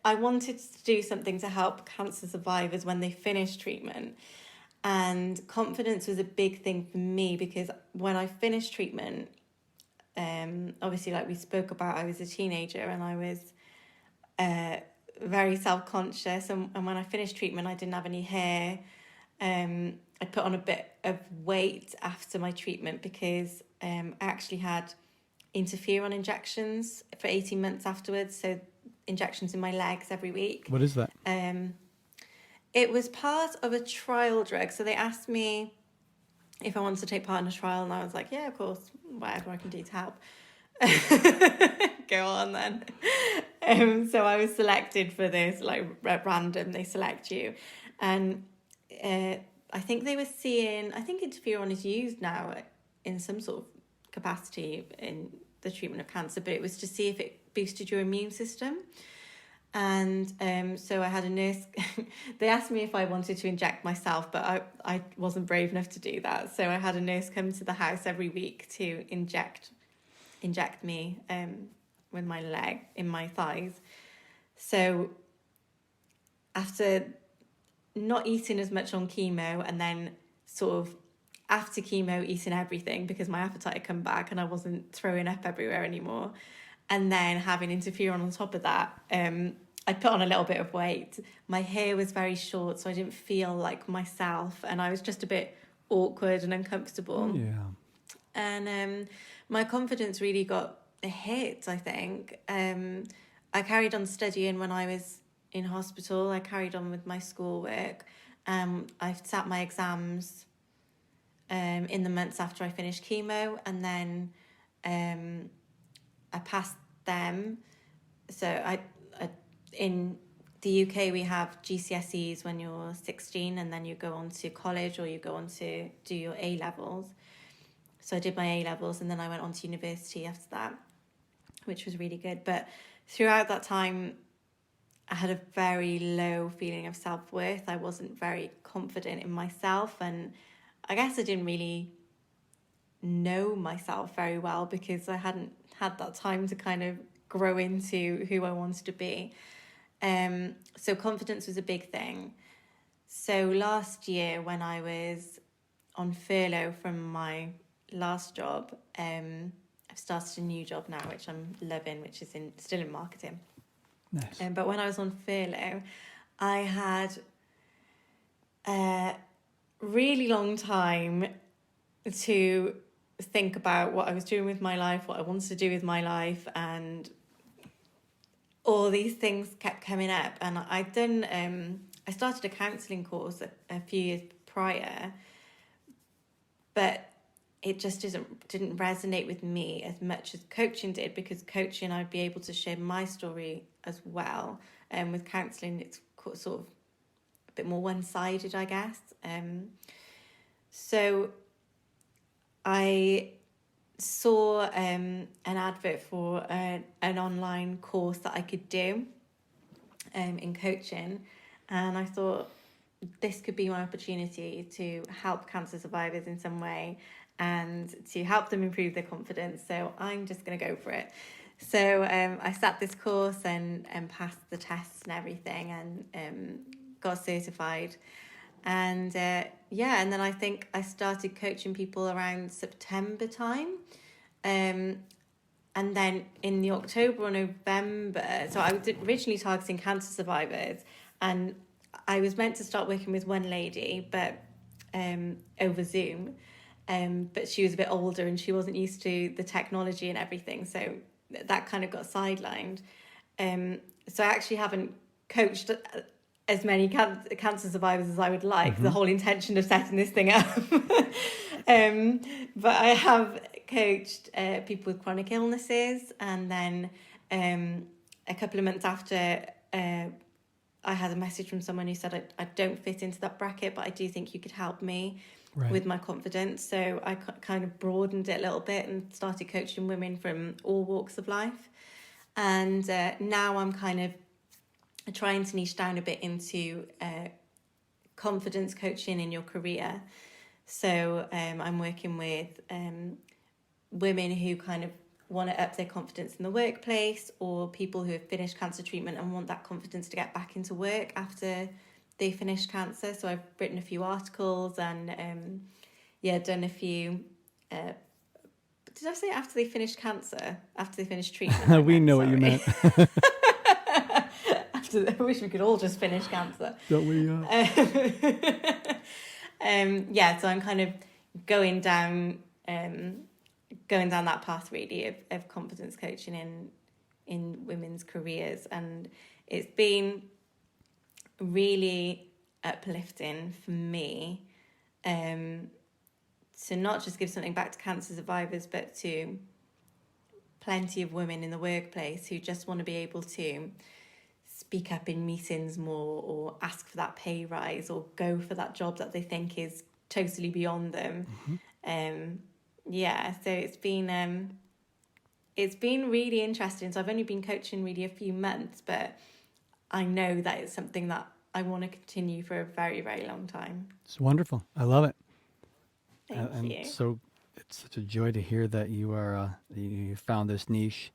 I wanted to do something to help cancer survivors when they finish treatment. And confidence was a big thing for me, because when I finished treatment, obviously, like we spoke about, I was a teenager and I was very self-conscious. And when I finished treatment, I didn't have any hair. I put on a bit of weight after my treatment because I actually had interferon injections for 18 months afterwards. So injections in my legs every week. What is that? It was part of a trial drug. So they asked me if I wanted to take part in a trial, and I was like, yeah, of course, whatever I can do to help. Go on then. So I was selected for this, like at random, they select you. And I think they were seeing, I think interferon is used now in some sort of capacity in the treatment of cancer, but it was to see if it boosted your immune system. And so I had a nurse, they asked me if I wanted to inject myself, but I wasn't brave enough to do that. So I had a nurse come to the house every week to inject me with my leg, in my thighs. So after not eating as much on chemo, and then sort of after chemo eating everything because my appetite had come back and I wasn't throwing up everywhere anymore, and then having interferon on top of that, I put on a little bit of weight. My hair was very short, so I didn't feel like myself, and I was just a bit awkward and uncomfortable. Yeah. And my confidence really got a hit, I think. I carried on studying when I was in hospital. I carried on with my schoolwork. I sat my exams in the months after I finished chemo, and then I passed them. So I in the UK we have GCSEs when you're 16, and then you go on to college or you go on to do your A levels. So I did my A levels, and then I went on to university after that, which was really good. But throughout that time, I had a very low feeling of self-worth. I wasn't very confident in myself, and I guess I didn't really know myself very well because I hadn't had that time to kind of grow into who I wanted to be. So confidence was a big thing. So last year when I was on furlough from my last job, I've started a new job now, which I'm loving, which is still in marketing. Nice. But when I was on furlough, I had a really long time to think about what I was doing with my life, what I wanted to do with my life, and all these things kept coming up. And I'd done, I started a counselling course a few years prior, but it just didn't resonate with me as much as coaching did, because coaching, I'd be able to share my story as well. And with counselling, it's sort of a bit more one-sided, I guess. So I saw an advert for an online course that I could do in coaching, and I thought this could be my opportunity to help cancer survivors in some way and to help them improve their confidence. So I'm just going to go for it. So I sat this course and passed the tests and everything, and got certified. And and then I think I started coaching people around September time. And then in the October or November, so I was originally targeting cancer survivors, and I was meant to start working with one lady, but over Zoom. But she was a bit older and she wasn't used to the technology and everything, so that kind of got sidelined. So I actually haven't coached as many cancer survivors as I would like. The whole intention of setting this thing up. But I have coached people with chronic illnesses, and then a couple of months after, I had a message from someone who said, I don't fit into that bracket, but I do think you could help me with my confidence. So I kind of broadened it a little bit and started coaching women from all walks of life. And now I'm kind of trying to niche down a bit into confidence coaching in your career. So I'm working with women who kind of want to up their confidence in the workplace, or people who have finished cancer treatment and want that confidence to get back into work after they finish cancer. So I've written a few articles and done a few did I say after they finished cancer? After they finished treatment? We know what you meant. I wish we could all just finish cancer. Don't we? So I'm kind of going down that path really of confidence coaching in women's careers, and it's been really uplifting for me to not just give something back to cancer survivors, but to plenty of women in the workplace who just want to be able to speak up in meetings more, or ask for that pay rise, or go for that job that they think is totally beyond them. So it's been really interesting. So I've only been coaching really a few months, but I know that it's something that I want to continue for a very, very long time. It's wonderful. I love it. Thank you. So it's such a joy to hear that you are you found this niche,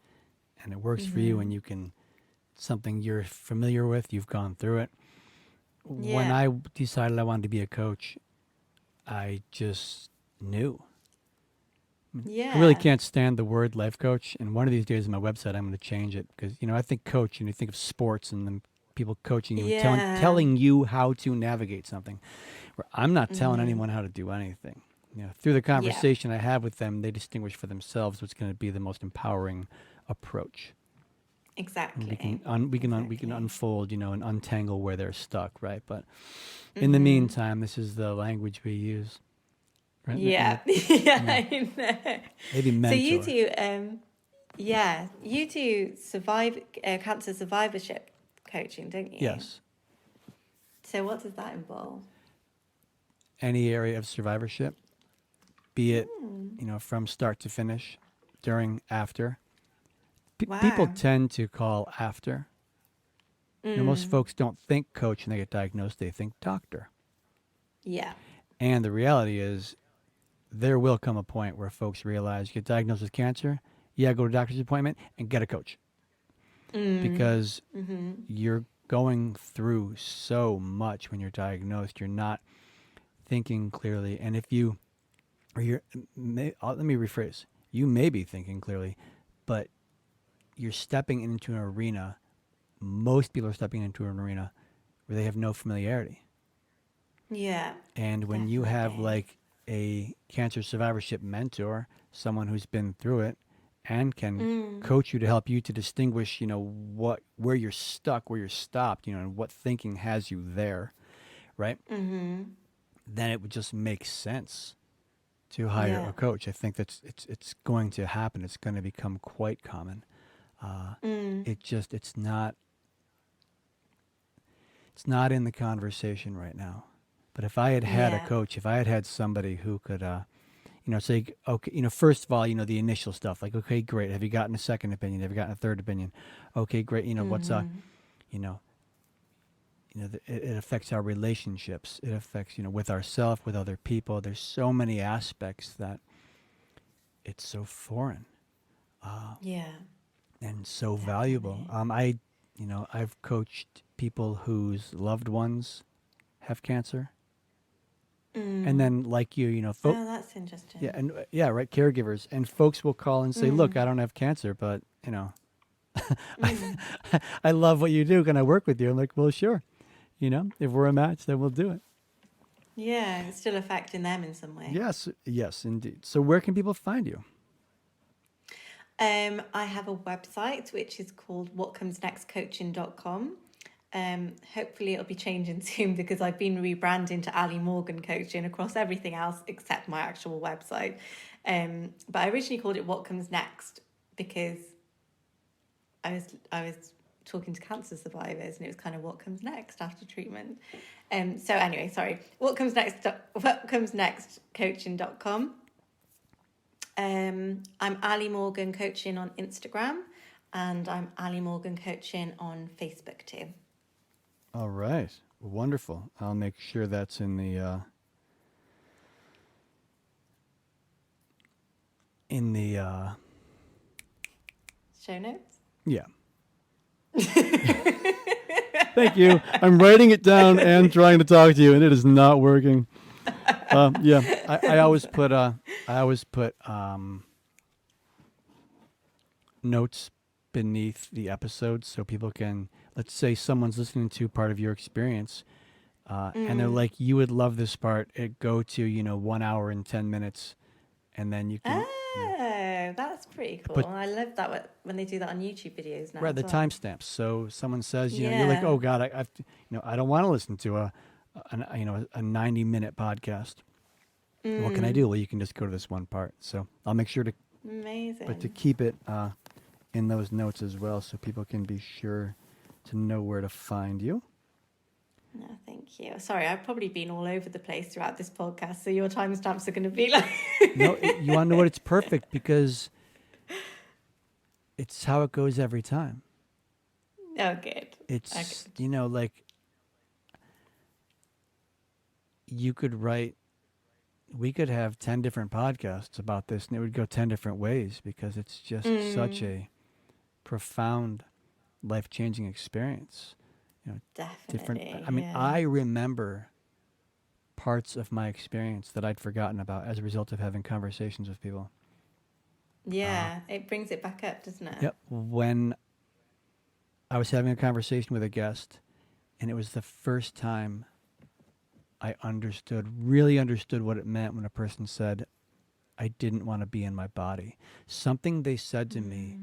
and it works for you, and you can, something you're familiar with, you've gone through it. When I decided I wanted to be a coach, I just knew. I really can't stand the word life coach, and one of these days on my website I'm going to change it, because I think coach and you think of sports and then people coaching you, and telling you how to navigate something, where I'm not telling anyone how to do anything. Through the conversation I have with them, they distinguish for themselves what's going to be the most empowering approach. Exactly. And we can unfold, and untangle where they're stuck, right? But in the meantime, this is the language we use. Right? Yeah. I know. Maybe mentor. So you do cancer survivorship coaching, don't you? Yes. So what does that involve? Any area of survivorship, be it, from start to finish, during, after. People tend to call after. Most folks don't think coach when they get diagnosed, they think doctor. Yeah. And the reality is, there will come a point where folks realize you get diagnosed with cancer, go to a doctor's appointment and get a coach. Because you're going through so much when you're diagnosed. You're not thinking clearly. And let me rephrase. You may be thinking clearly, but you're stepping into an arena. Most people are stepping into an arena where they have no familiarity. Yeah. And when you have like a cancer survivorship mentor, someone who's been through it and can coach you to help you to distinguish, where you're stuck, where you're stopped, and what thinking has you there, right? Then it would just make sense to hire a coach. I think that's it's going to happen. It's going to become quite common. It's not in the conversation right now. But if I had a coach, if I had somebody who could, say, okay, first of all, the initial stuff, like, okay, great. Have you gotten a second opinion? Have you gotten a third opinion? Okay, great. What's up? It affects our relationships. It affects, with ourselves, with other people. There's so many aspects that it's so foreign. And so valuable. I've coached people whose loved ones have cancer. And then, like you, oh, that's interesting. Right, caregivers. And folks will call and say, look, I don't have cancer, but, I love what you do. Can I work with you? I'm like, well, sure. If we're a match, then we'll do it. Yeah, it's still affecting them in some way. Yes, indeed. So where can people find you? I have a website, which is called whatcomesnextcoaching.com. Hopefully it'll be changing soon, because I've been rebranding to Allie Morgan Coaching across everything else except my actual website. But I originally called it What Comes Next because I was talking to cancer survivors, and it was kind of what comes next after treatment. So anyway, sorry. What comes next coaching.com. I'm Allie Morgan Coaching on Instagram, and I'm Allie Morgan Coaching on Facebook too. All right. Wonderful. I'll make sure that's in the show notes. Yeah. Thank you. I'm writing it down and trying to talk to you, and it is not working. Yeah, I always put notes beneath the episodes so people can, let's say someone's listening to part of your experience, and they're like, you would love this part. It go to 1 hour and 10 minutes, and then you can. That's pretty cool. I love that when they do that on YouTube videos now. Right, the timestamps. So someone says, you're like, oh God, I don't want to listen to a 90-minute podcast. What can I do? Well, you can just go to this one part. So I'll make sure to, but to keep it in those notes as well, so people can be sure to know where to find you. No, thank you. Sorry, I've probably been all over the place throughout this podcast, so your timestamps are going to be like... No, you want to know what? It's perfect because it's how it goes every time. Oh, good. It's, like you could write, we could have 10 different podcasts about this and it would go 10 different ways because it's just such a profound, life-changing experience. Definitely. I remember parts of my experience that I'd forgotten about as a result of having conversations with people. Yeah, it brings it back up, doesn't it? Yep. When I was having a conversation with a guest, and it was the first time I really understood what it meant when a person said, I didn't want to be in my body. Something they said to me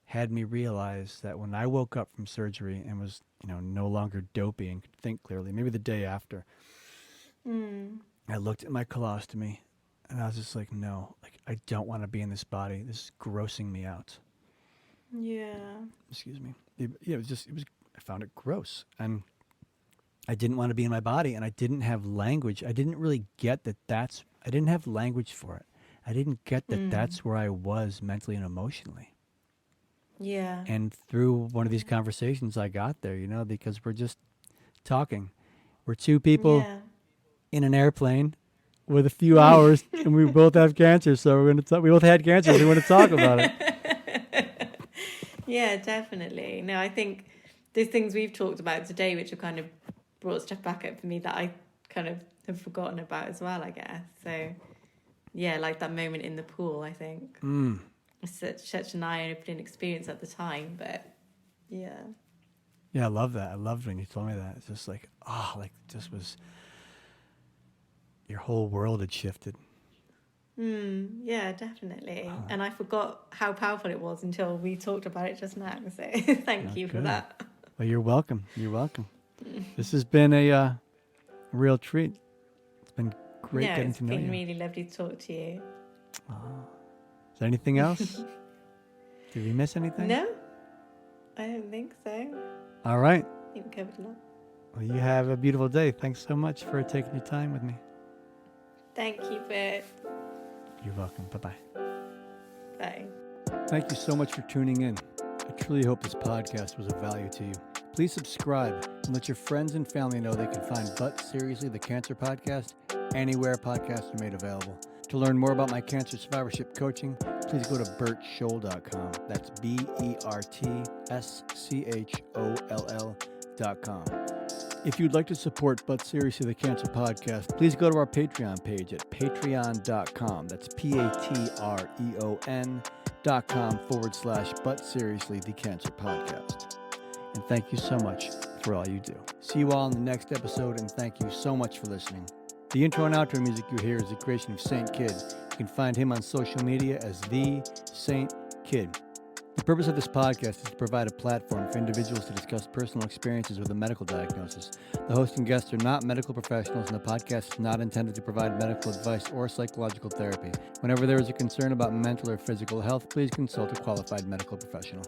had me realize that when I woke up from surgery and was, no longer dopey and could think clearly, maybe the day after, I looked at my colostomy and I was just like, no, I don't want to be in this body. This is grossing me out. Yeah. Excuse me. I found it gross. And I didn't want to be in my body, and I didn't have language. I didn't really get I didn't have language for it. I didn't get that that's where I was mentally and emotionally. Yeah. And through one of these conversations, I got there, because we're just talking. We're two people in an airplane with a few hours, and we both have cancer, so we're going to talk. We both had cancer, so we want to talk about it. Yeah, definitely. No, I think there's things we've talked about today which have kind of brought stuff back up for me that I kind of have forgotten about as well, I guess. So, yeah, like that moment in the pool, I think. It's such an eye-opening experience at the time, but yeah. Yeah, I love that. I loved when you told me that. It's just like, just was, your whole world had shifted. Yeah, definitely. And I forgot how powerful it was until we talked about it just now. So thank you for that. Well, you're welcome. You're welcome. This has been a real treat. It's been great getting to know you. It's been really lovely to talk to you. Is there anything else? Did we miss anything? No, I don't think so. All right. I think we covered a lot. Well, you have a beautiful day. Thanks so much for taking your time with me. Thank you, Bert. You're welcome. Bye-bye. Bye. Thank you so much for tuning in. I truly hope this podcast was of value to you. Please subscribe and let your friends and family know they can find But Seriously, the Cancer Podcast, anywhere podcasts are made available. To learn more about my cancer survivorship coaching, please go to bertschol.com. That's BERTSCHOLL.com. If you'd like to support But Seriously, the Cancer Podcast, please go to our Patreon page at patreon.com. That's patreon.com/But Seriously, the Cancer Podcast. And thank you so much for all you do. See you all in the next episode, and thank you so much for listening. The intro and outro music you hear is a creation of Saint Kid. You can find him on social media as The Saint Kid. The purpose of this podcast is to provide a platform for individuals to discuss personal experiences with a medical diagnosis. The host and guests are not medical professionals, and the podcast is not intended to provide medical advice or psychological therapy. Whenever there is a concern about mental or physical health, please consult a qualified medical professional.